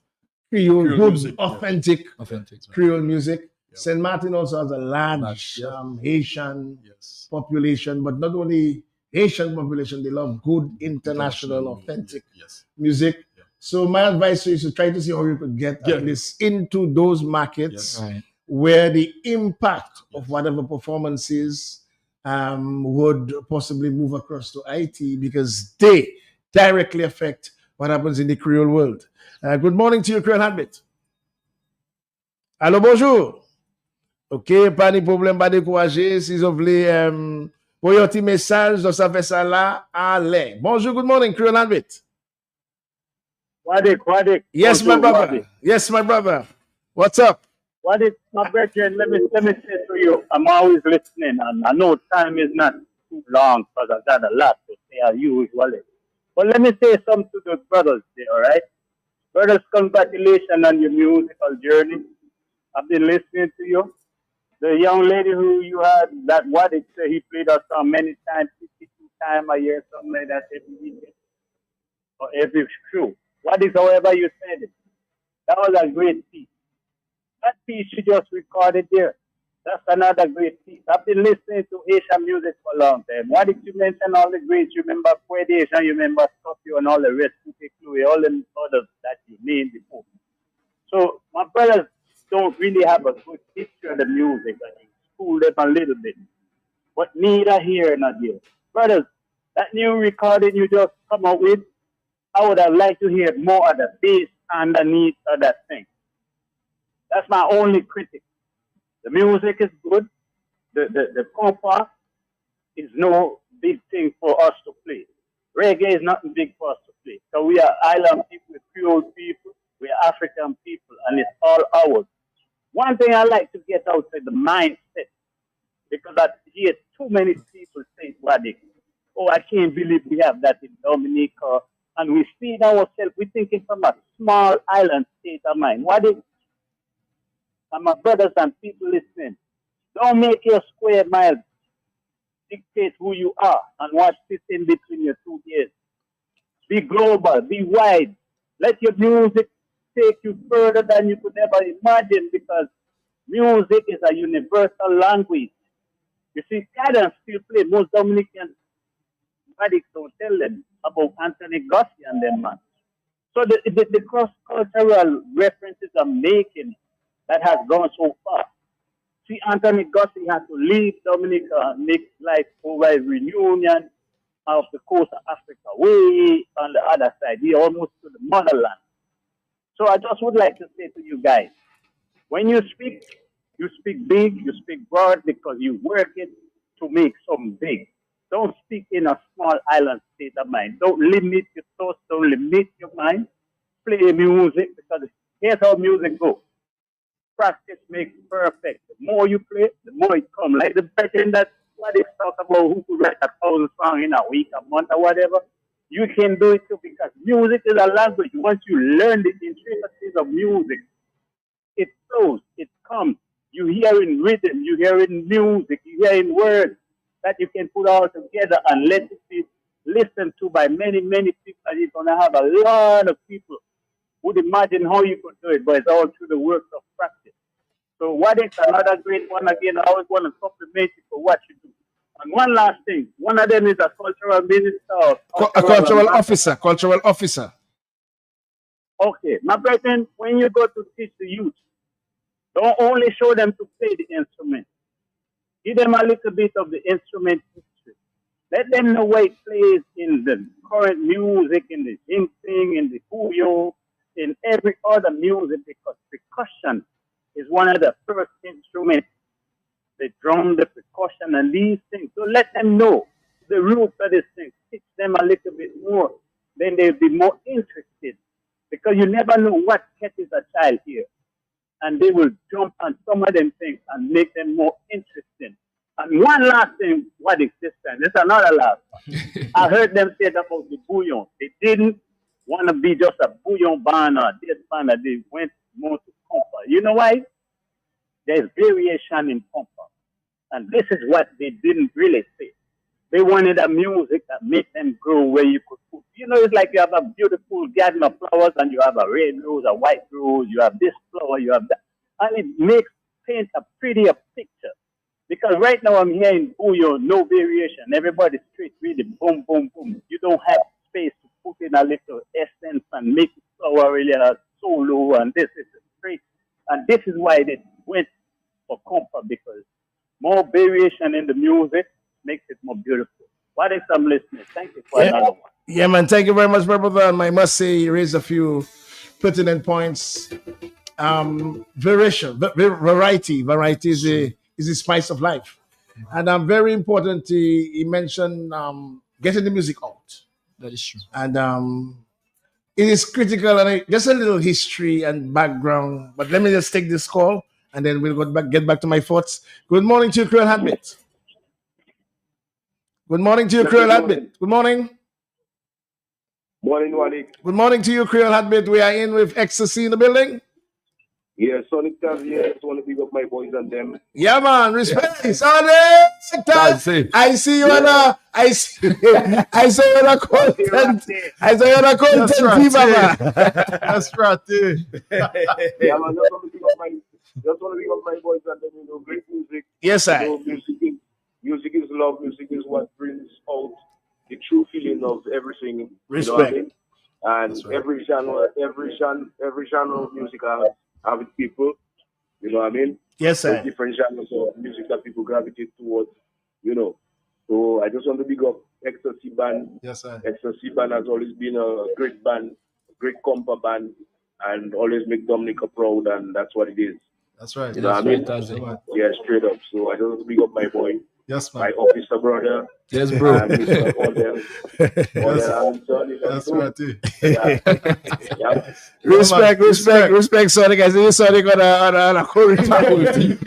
Creole, Creole good, music, yeah. authentic Authentic. Creole music. Yeah. St. Martin also has a large Yeah. Haitian Yes. population, but not only Haitian population, they love good international, authentic Yes. music. Yeah. So my advice to you is to try to see how you could get Yeah. at least into those markets Yes. Right. where the impact of Yes. whatever performance is would possibly move across to IT, because they directly affect what happens in the Creole world. Good morning to you, Creole Heartbeat. Allô, bonjour. OK, pas de problème, pas décourager. Si vous voulez pour un petit message, donc ça fait ça là, allez. Bonjour, good morning, Creole Heartbeat. Wadik. Yes, my Bonjour, brother. Wadik. Yes, my brother. What's up? Wadik, my brethren, let me say to you, I'm always listening, and I know time is not too long because I've got a lot to say as usually. But let me say something to those brothers there, all right? Brothers, congratulations on your musical journey. I've been listening to you. The young lady who you had, that Wadik said he played us song many times, 52 times a year, something like that, every weekend or every show. Wadik, however you said it, that was a great piece. That piece you just recorded there, that's another great piece. I've been listening to Haitian music for a long time. Why did you mention all the greats? You remember Fred Haitian, you remember Scorpio and all the rest, all the others that you named before. So my brothers don't really have a good history of the music. I think school them a little bit. But neither here nor there. Brothers, that new recording you just come up with, I would have liked to hear more of the bass underneath of that thing. That's my only critic. The music is good. The compa is no big thing for us to play. Reggae is nothing big for us to play. So we are island people, we're Creole people, we are African people, and it's all ours. One thing I like to get out is the mindset, because I hear too many people say, Wadik, oh, I can't believe we have that in Dominica. And we see it ourselves, we're thinking from a small island state of mind. Wadik, and my brothers and people listening, don't make your square mile dictate who you are and what sits in between your two ears. Be global, be wide. Let your music take you further than you could ever imagine, because music is a universal language. You see, cadence still play. Most Dominican addicts don't tell them about Anthony Gossi and them, man. So the cross-cultural references I'm making that has gone so far. See, Anthony Gossi had to leave Dominica and make life over a reunion of the coast of Africa, way on the other side. He almost to the motherland. So I just would like to say to you guys, when you speak big, you speak broad, because you work it to make something big. Don't speak in a small island state of mind. Don't limit your thoughts, don't limit your mind. Play music, because here's how music goes. Practice makes perfect. The more you play, the more it comes. Like the person that what they talk about, who could write 1,000 songs in a week, a month, or whatever. You can do it too, because music is a language. Once you learn the intricacies of music, it flows, it comes. You hear in rhythm, you hear in music, you hear in words that you can put all together and let it be listened to by many, many people. And you're going to have a lot of people would imagine how you could do it, but it's all through the work of practice. So what is another great one again? I always want to compliment you for what you do. And one last thing, one of them is a cultural minister. A cultural officer. Cultural officer. Okay, my brethren, when you go to teach the youth, don't only show them to play the instrument. Give them a little bit of the instrument history. Let them know where it plays in the current music, in the ginseng, in the kuyo, in every other music, because percussion is one of the first instruments. The drum, the percussion, and these things. So let them know the roots of this thing. Teach them a little bit more. Then they'll be more interested. Because you never know what catches a child here. And they will jump on some of them things and make them more interesting. And one last thing, what is this time? This is another last one. I heard them say about the bouillon. They didn't want to be just a bouillon band or this band. They went more to compa. You know why? There's variation in compa. And this is what they didn't really say. They wanted a music that made them grow where you could put. It's like you have a beautiful garden of flowers and you have a red rose, a white rose, you have this flower, you have that. And it makes paint a prettier picture. Because right now I'm hearing, no variation. Everybody's straight, really, boom, boom, boom. You don't have space to put in a little essence and make it flower really a solo and this is straight. And this is why they went for comfort because more variation in the music makes it more beautiful. What if I'm listening? Thank you for another one. Yeah, man. Thank you very much, my brother. And I must say, you raised a few pertinent points. Variety is the spice of life, and very important. He mentioned getting the music out, That is true. and it is critical. And just a little history and background. But let me just take this call, and then we'll get back to my thoughts. Good morning to you, Creole Heartbeat. Good morning to you, Creole Heartbeat. Good morning. Morning, Wally. Good morning to you, Creole Heartbeat. We are in with Ecstasy in the building. Yeah, Sonic Taz here. Just want to big up my boys and them. Yeah, man. Respect. Sonic Taz. I see you on a. I see you on a content. I see you on a content fever, man. That's right. Yeah, man. Just want to big up my boys and them. Great music. Yes, sir. Music is love. Music is what brings out the true feeling of everything. Respect. You know what I mean? And every genre of music have its people. You know what I mean? Yes, sir. There's different genres of music that people gravitate towards. So I just want to big up Ecstasy Band. Yes, sir. Ecstasy Band has always been a great band, great compa band, and always make Dominica proud, and that's what it is. That's right. You know what I mean? Yeah, straight up. So I just want to big up my boy. Yes, man. My officer brother. Yes, bro. And That's right. Yeah. Respect, Sonic. I see you, Sonic, on a current faculty.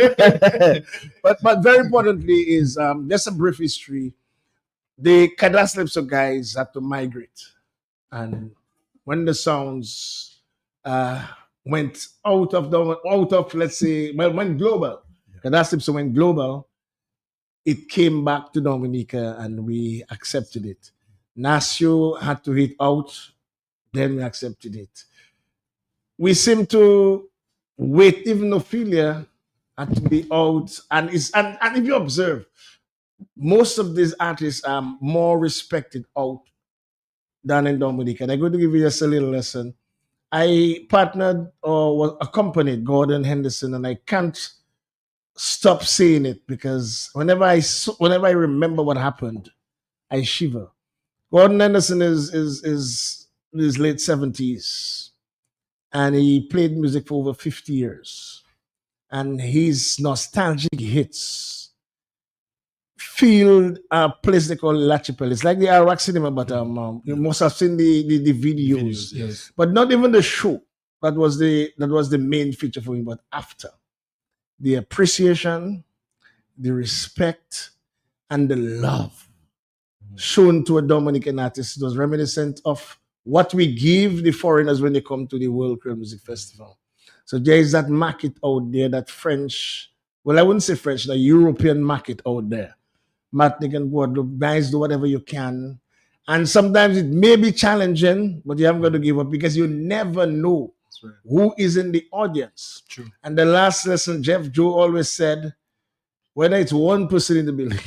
But very importantly is just a brief history. The Cadaslepso guys had to migrate, and when the sounds went out of let's say, went global, Cadaslepso went global. It came back to Dominica and we accepted it. Nasio had to hit out, then we accepted it. We seem to wait, even Ophelia had to be out. And if you observe, most of these artists are more respected out than in Dominica. And I'm going to give you just a little lesson. I partnered or was accompanied Gordon Henderson, and I can't stop saying it because whenever I remember what happened, I shiver. Gordon Henderson is in his late 70s, and he played music for over 50 years. And his nostalgic hits filled a place they call La Chapelle. It's like the Iraq cinema, but you must have seen the videos. Yes. But not even the show. That was the main feature for me. But after, the appreciation, the respect, and the love shown to a Dominican artist was reminiscent of what we give the foreigners when they come to the World Creole Music Festival. So there is that market out there, that French, well, I wouldn't say French, the European market out there. Martinique and Guadeloupe, guys, do whatever you can. And sometimes it may be challenging, but you haven't got to give up because you never know who is in the audience. True. And the last lesson, Jeff Joe always said, whether it's one person in the building,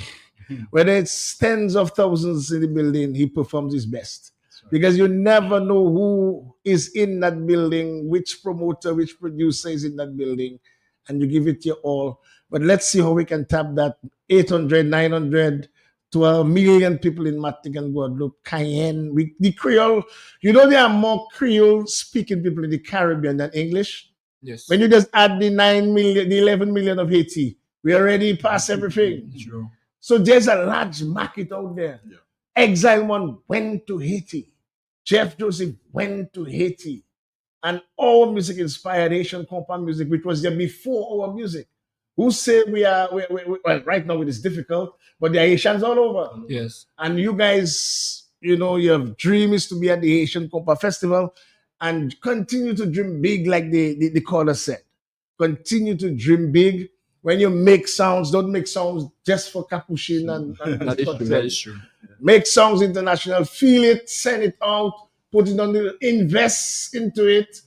whether it's tens of thousands in the building, he performs his best. Because you never know who is in that building, which promoter, which producer is in that building, and you give it your all. But let's see how we can tap that 800, 900 to 1 million people in Martinique and Guadeloupe, Cayenne. The Creole, there are more Creole speaking people in the Caribbean than English. Yes. When you just add the 9 million, the 11 million of Haiti, we already passed everything. True. So there's a large market out there. Yeah. Exile One went to Haiti. Jeff Joseph went to Haiti. And our music inspired Haitian compound music, which was there before our music. Who say we well, right now it is difficult, but there are Haitians all over. Yes. And you guys, your dream is to be at the Haitian Compa Festival and continue to dream big like the caller said. Continue to dream big when you make sounds, don't make sounds just for Capuchin and That is Scott true. said. That is true. Make songs international, feel it, send it out, put it on the, invest into it,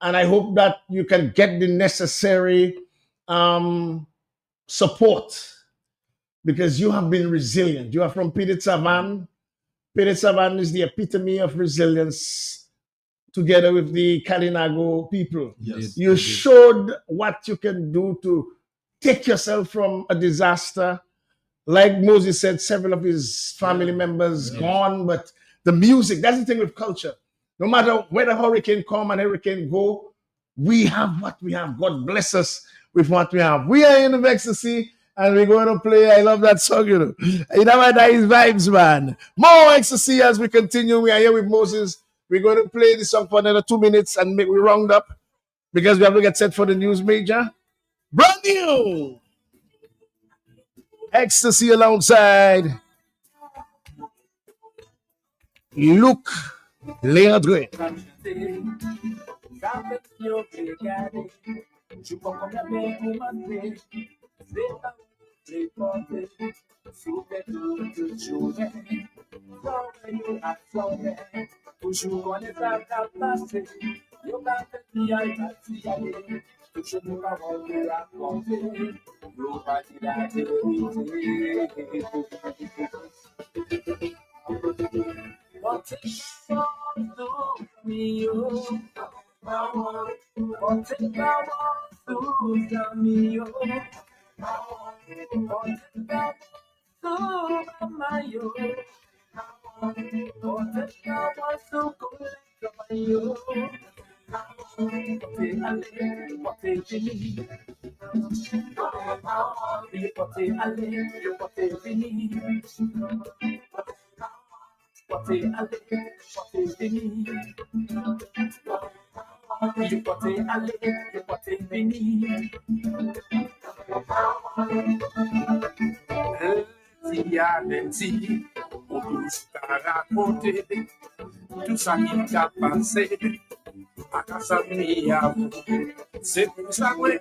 and I hope that you can get the necessary um, support because you have been resilient. You are from Petit Savan. Petit Savan is the epitome of resilience together with the Kalinago people. Yes. You showed what you can do to take yourself from a disaster. Like Moses said, several of his family members gone, but the music, that's the thing with culture. No matter whether hurricane come and hurricane go, we have what we have. God bless us with what we have. We are in the ecstasy and we're going to play. I love that song, you know. You know what? That is vibes, man. More ecstasy as we continue. We are here with Moses. We're going to play this song for another 2 minutes and make we round up because we have to get set for the news major. Brand new ecstasy alongside Luke Leandre. Tout ça qui a passé, à casa mia, c'est pour ça que j'ai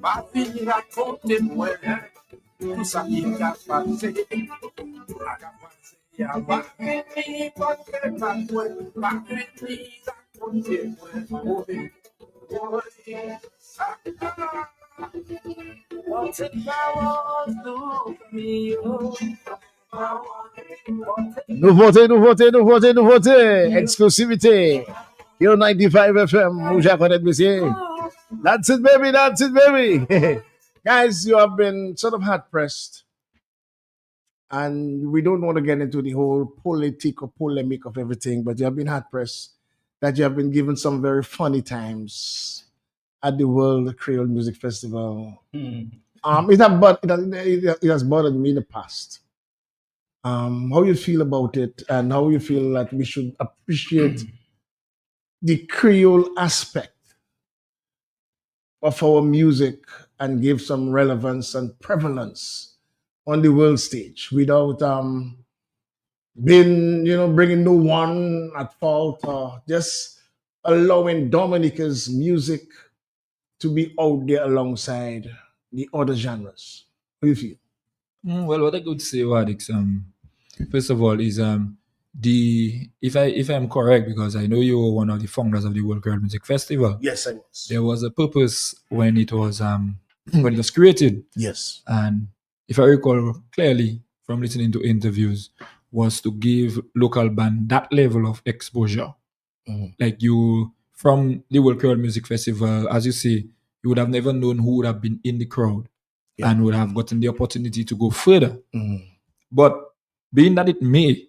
pas fini raconter moi, tout ça qui a passé, à casa mia, pas fini raconter moi, pas fini raconter moi, Nouveauté. Exclusivité. Yo 95 FM, Mouja Connect Monsieur. That's it, baby. Guys, you have been sort of hard pressed. And we don't want to get into the whole politic or polemic of everything, but you have been hard pressed that you have been given some very funny times at the World Creole Music Festival. It has bothered me in the past. How you feel about it and how you feel that we should appreciate the Creole aspect of our music and give some relevance and prevalence on the world stage without bringing no one at fault or just allowing Dominica's music to be out there alongside the other genres. How do you feel? Well, what I could say, Wadix, first of all, is if I'm correct, because I know you were one of the founders of the World Creole Music Festival. Yes, I was. There was a purpose when it was created. Yes. And if I recall clearly from listening to interviews, was to give local band that level of exposure. Like you, from the World Creole Music Festival, as you say, you would have never known who would have been in the crowd and would have gotten the opportunity to go further. But being that it may,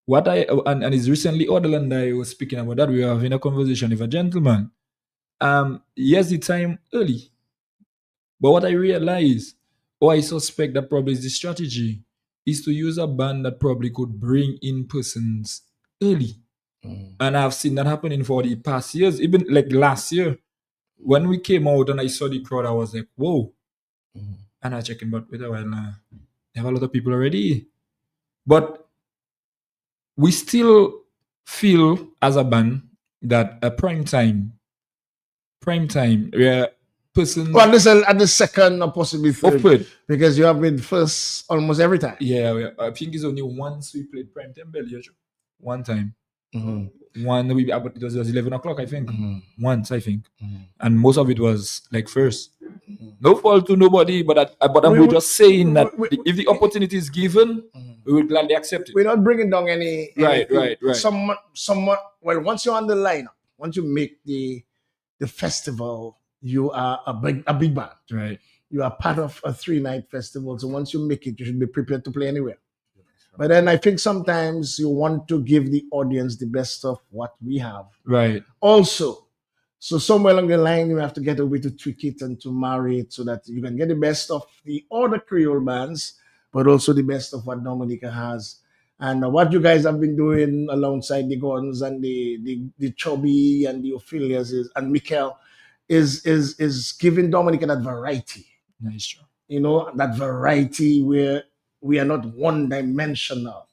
and it's recently Odell and I was speaking about that, we were having a conversation with a gentleman. Yes, the time early. But what I realized, or I suspect that probably is the strategy, is to use a band that probably could bring in persons early. And I've seen that happening for the past years, even like last year. When we came out and I saw the crowd, I was like, whoa. And I checked in, but wait a while now. They have a lot of people already. But we still feel as a band that a prime time, where person. Well, this at the second or possibly third, Upward. because you have been first almost every time. Yeah, I think it's only once we played Primetime Belly. One time. Mm-hmm. But it was 11 o'clock, I think. Mm-hmm. Once, I think. Mm-hmm. And most of it was like first. No fault to nobody, but I'm just saying that if the opportunity is given, we will gladly accept it. We're not bringing down any Right. Somewhat. Well, once you're on the lineup, once you make the festival, you are a big band. Right. You are part of a 3-night festival. So once you make it, you should be prepared to play anywhere. But then I think sometimes you want to give the audience the best of what we have. Right. Also, so somewhere along the line, you have to get a way to tweak it and to marry it so that you can get the best of the other Creole bands, but also the best of what Dominica has. And what you guys have been doing alongside the Gordons and the Chubby and the Ophelias and Mikel is giving Dominica that variety. Nice. You know, that variety where we are not one-dimensional.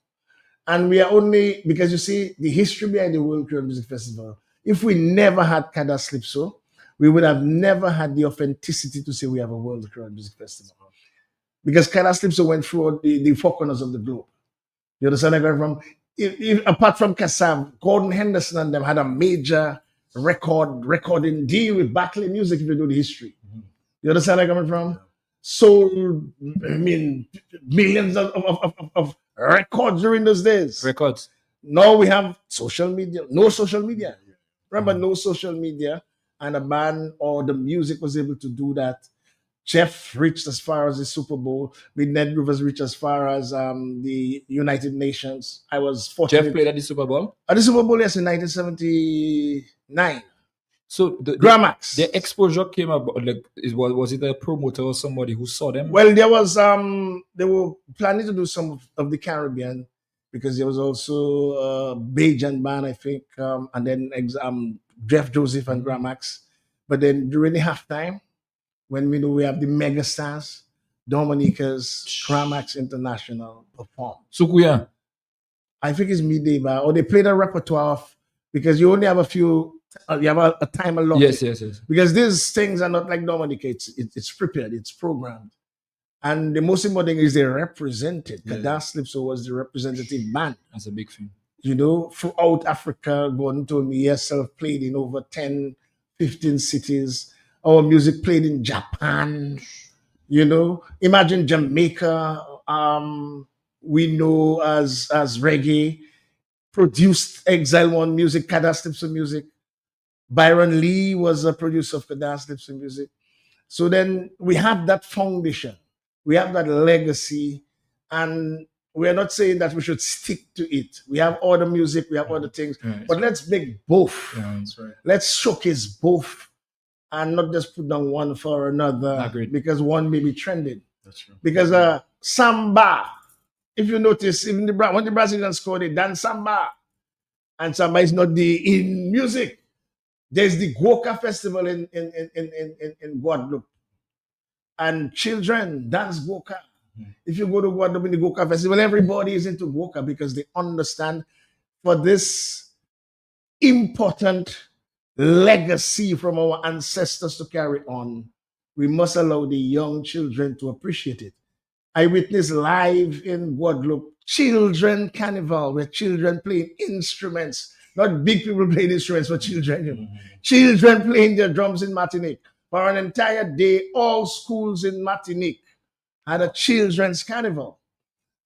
And we are only, because you see, the history behind the World Creole Music Festival, if we never had Kada Slipso, we would have never had the authenticity to say we have a World Creole Music Festival. Because Kada Slipso went through the four corners of the globe. You understand where I'm from? Apart from Kassav, Gordon Henderson and them had a major recording deal with Barclay Music if you do the history. You understand where I'm coming from? Sold, millions of records during those days. Records. Now we have social media. No social media. Remember, no social media. And a band or the music was able to do that. Jeff reached as far as the Super Bowl. Midnight Rivers reached as far as the United Nations. I was fortunate. Jeff played at the Super Bowl? At the Super Bowl, yes, in 1979. So the exposure came about, like, was it a promoter or somebody who saw them? Well, there was they were planning to do some of the Caribbean, because there was also a Bajan band, I think, and then Jeff Joseph and Gramax. But then during the halftime, when we know we have the mega stars, Dominica's Gramax International performed. Sukuya. I think it's midday bar, or they played a repertoire of, because you only have a few. You have a time allotted. Yes. Because these things are not like Dominica. It's prepared. It's programmed. And the most important thing is they represented. Kada Slipso was the representative band. That's a big thing. You know, throughout Africa, Gordon told me he herself played in over 10, 15 cities. Our music played in Japan. You know, imagine Jamaica. We know as reggae, produced Exile One music, Kada Slipso music. Byron Lee was a producer of Kada Slipso music. So then we have that foundation. We have that legacy. And we are not saying that we should stick to it. We have other music, we have other things. Right. But let's make both. Yeah, that's right. Let's showcase both and not just put down one for another. Agreed. Because one may be trending. That's true. Because samba, if you notice, even when the Brazilians score, they dance samba. And samba is not in music. There's the Guoka festival in Guadeloupe. And children dance Guoka. If you go to Guadeloupe in the Guoka festival, everybody is into Guoka because they understand for this important legacy from our ancestors to carry on, we must allow the young children to appreciate it. I witnessed live in Guadeloupe children carnival where children playing instruments. Not big people playing instruments for children. You know. Children playing their drums in Martinique. For an entire day, all schools in Martinique had a children's carnival.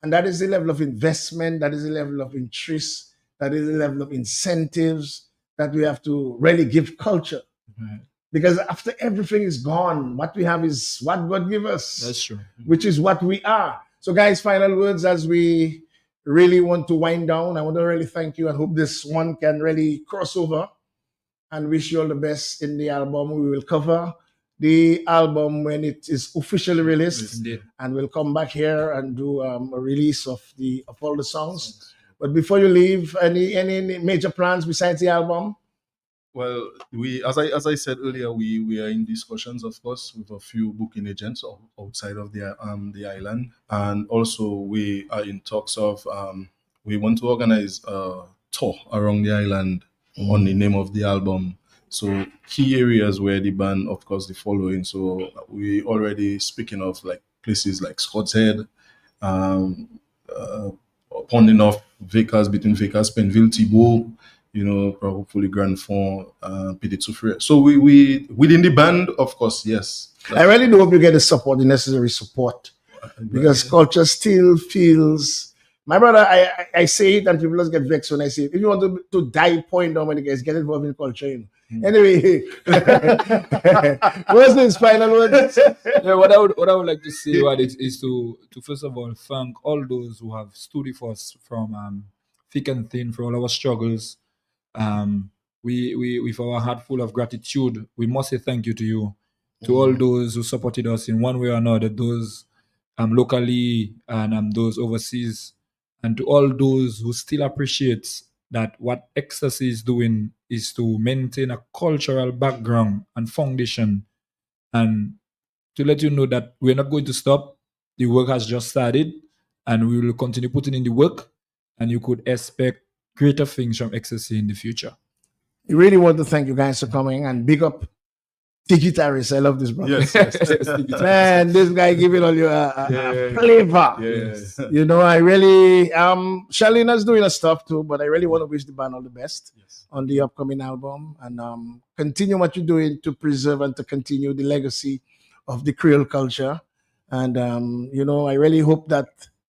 And that is the level of investment, that is the level of interest, that is the level of incentives that we have to really give culture. Right. Because after everything is gone, what we have is what God gave us. That's true. Which is what we are. So guys, final words as we really want to wind down. I want to really thank you and hope this one can really cross over, and wish you all the best in the album. We will cover the album when it is officially released, and we'll come back here and do a release of all the songs. But before you leave, any major plans besides the album? Well, as I said earlier, we are in discussions, of course, with a few booking agents outside of the island, and also we are in talks of we want to organize a tour around the island on the name of the album. So key areas where the band, of course, the following. So we already speaking of like places like Scott's Head, um, uh, upon enough Vegas, between Vegas, Penville, Thibault, hopefully Grand Fond, Petit Souffre. So we within the band, of course, yes. I really do hope you get the support, the necessary support, because culture still feels. My brother, I say it and people just get vexed when I say it. If you want to die, point down when you guys get involved in culture. Anyway, what's this final words? Yeah, what I would like to say is to first of all thank all those who have stood with us from thick and thin for all our struggles. We with our heart full of gratitude, we must say thank you to you, to all those who supported us in one way or another, those locally and those overseas, and to all those who still appreciate that what Ecstasy is doing is to maintain a cultural background and foundation, and to let you know that we're not going to stop. The work has just started, and we will continue putting in the work, and you could expect greater things from Ecstasy in the future. We really want to thank you guys for coming and big up the guitarist. I love this brother. Yes. Man, this guy giving all you a flavor. Yes. I really Charlena's doing her stuff too, but I really want to wish the band all the best on the upcoming album, and continue what you're doing to preserve and to continue the legacy of the Creole culture. And I really hope that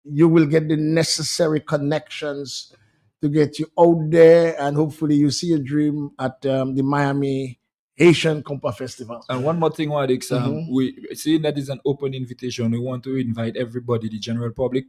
you will get the necessary connections to get you out there, and hopefully you see a dream at the Miami Haitian Compa Festival. And one more thing, Wadix, we seeing that is an open invitation. We want to invite everybody, the general public,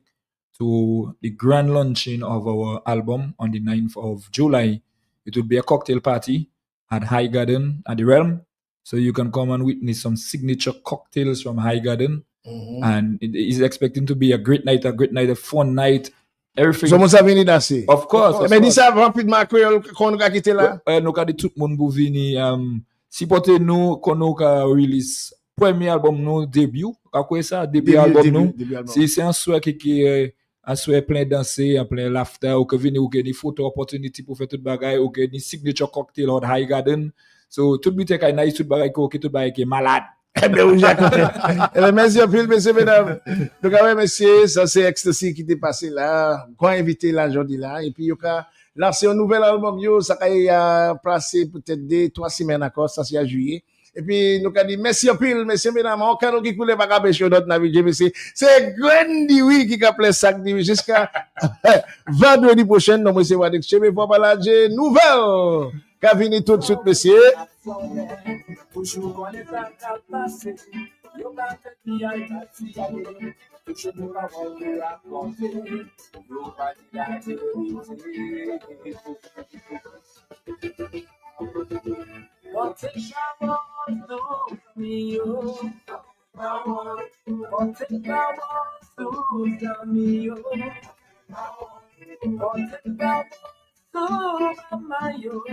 to the grand launching of our album on the 9th of July. It will be a cocktail party at High Garden at the Realm. So you can come and witness some signature cocktails from High Garden. And it is expecting to be a great night, a fun night. Everything. Somos avini dasi. Of course. Mais dis ça rapidement qu'on a quitté là. Nous avons tout le monde pour venir supporter nous qu'on a release premier album nous début. Après ça, début album nous. C'est un souhait qui un souhait plein danser, en plein laughter, ou que venir ou que des photo opportunity pour faire tout bagaille, ou que des signature cocktail au High Garden. So tout but est nice, tout bagaille qui tout bagaille qui est malade. Merci à vous, messieurs, mesdames. Donc, messieurs, ça c'est Ecstasy qui t'est passé là. Qu'on invité là aujourd'hui là. Et puis, là, c'est un nouvel album, ça a passé peut-être 2-3 semaines encore, ça c'est à juillet. Et puis, nous avons dit, merci à vous, messieurs, mesdames. On a qui coule pas qu'à sur notre navire, c'est Grandy, oui, qui a plein sac jusqu'à vendredi prochain. Donc, monsieur Wadix, je vais pas parler nouvelle. Qu'a venu tout de suite, messieurs. Toujours connaître ta passé, yo pas fait qui a été toujours nous avons pu raconter, yo pas dit la vérité. What is our do me yo? What is our do me yo? What is our do my yo?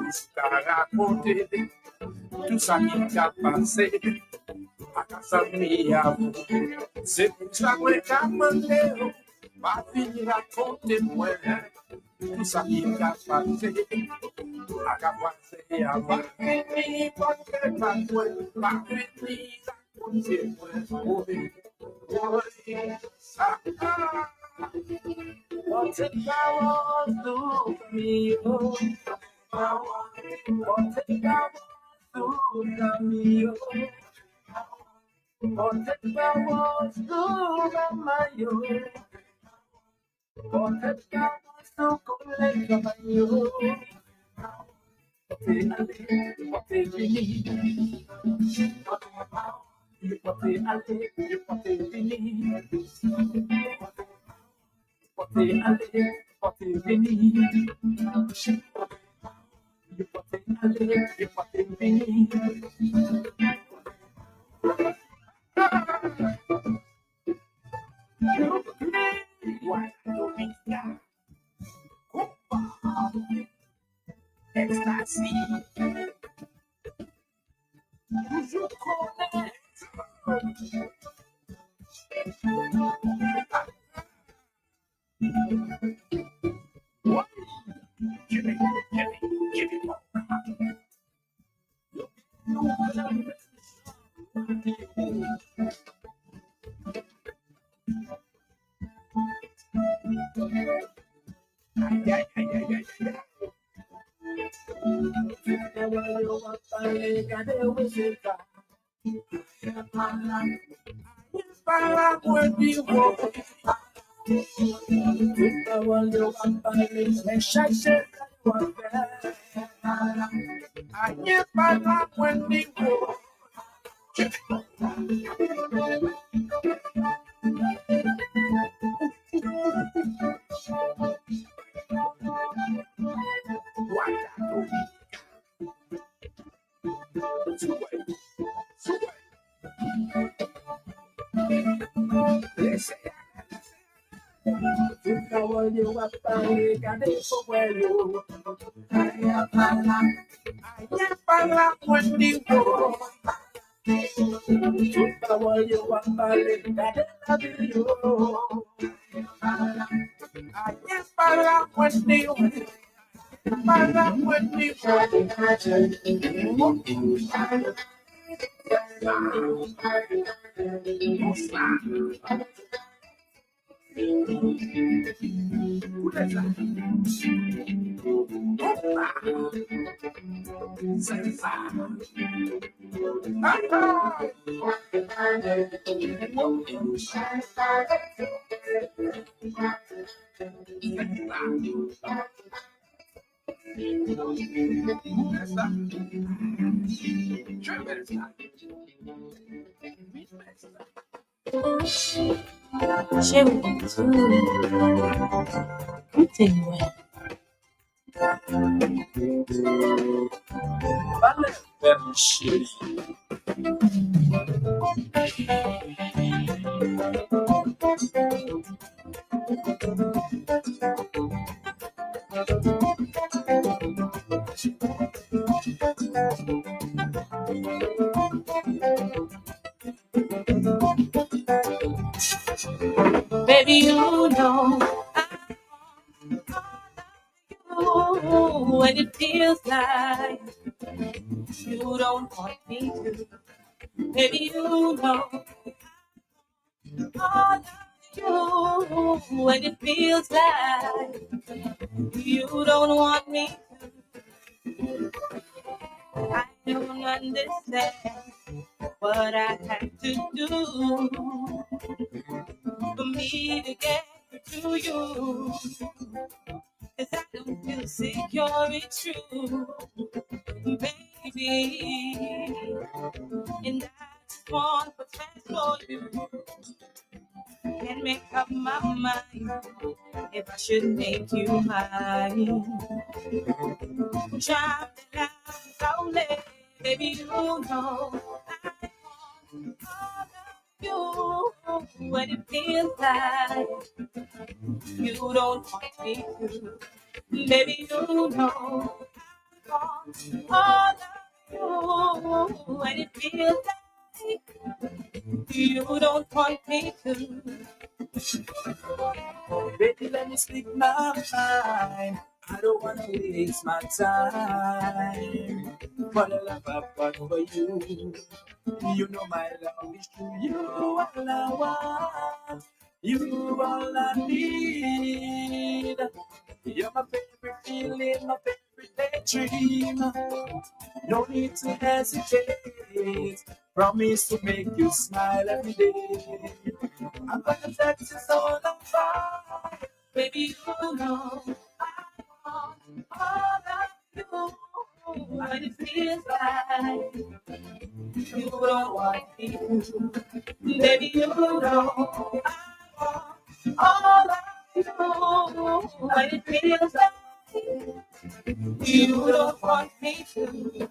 Jusqu'à raconter tout ça qui a passé à casa mia. C'est pour ça que j'ai demandé, pas finir raconter moi tout ça qui a passé à casa avant. Fini pas que pas moi, pas fini raconter moi. What if I was to me? What if I was to me? What if I was to my yo? What if I was to collect my yo? What if you need? What if you need? What Ecstasy. You give me more. Share with me too. Continue. Baby, you know when it feels like you don't want me to. Baby, you know all of you when it feels like you don't want me to. I don't understand what I have to do for me to get to you. 'Cause I don't feel secure, it's true, baby. And I just want what's best for you. Can't make up my mind if I should make you mine. Try it out slowly, baby. You know I want all of you when it feels like you don't want me to. Baby, you know I want all of you when it feels like you don't want me to. Baby, let me speak my mind. I don't wanna waste my time. For the love I've got for you, you know my love is true. You all I want, you all I need. You're my favorite feeling, my favorite daydream. No need to hesitate. Promise to make you smile every day. I'm gonna text you so long, Baby, you know I want all of you when it feels like you don't want me to. Baby, you know I want all of you when it feels like You don't want me to.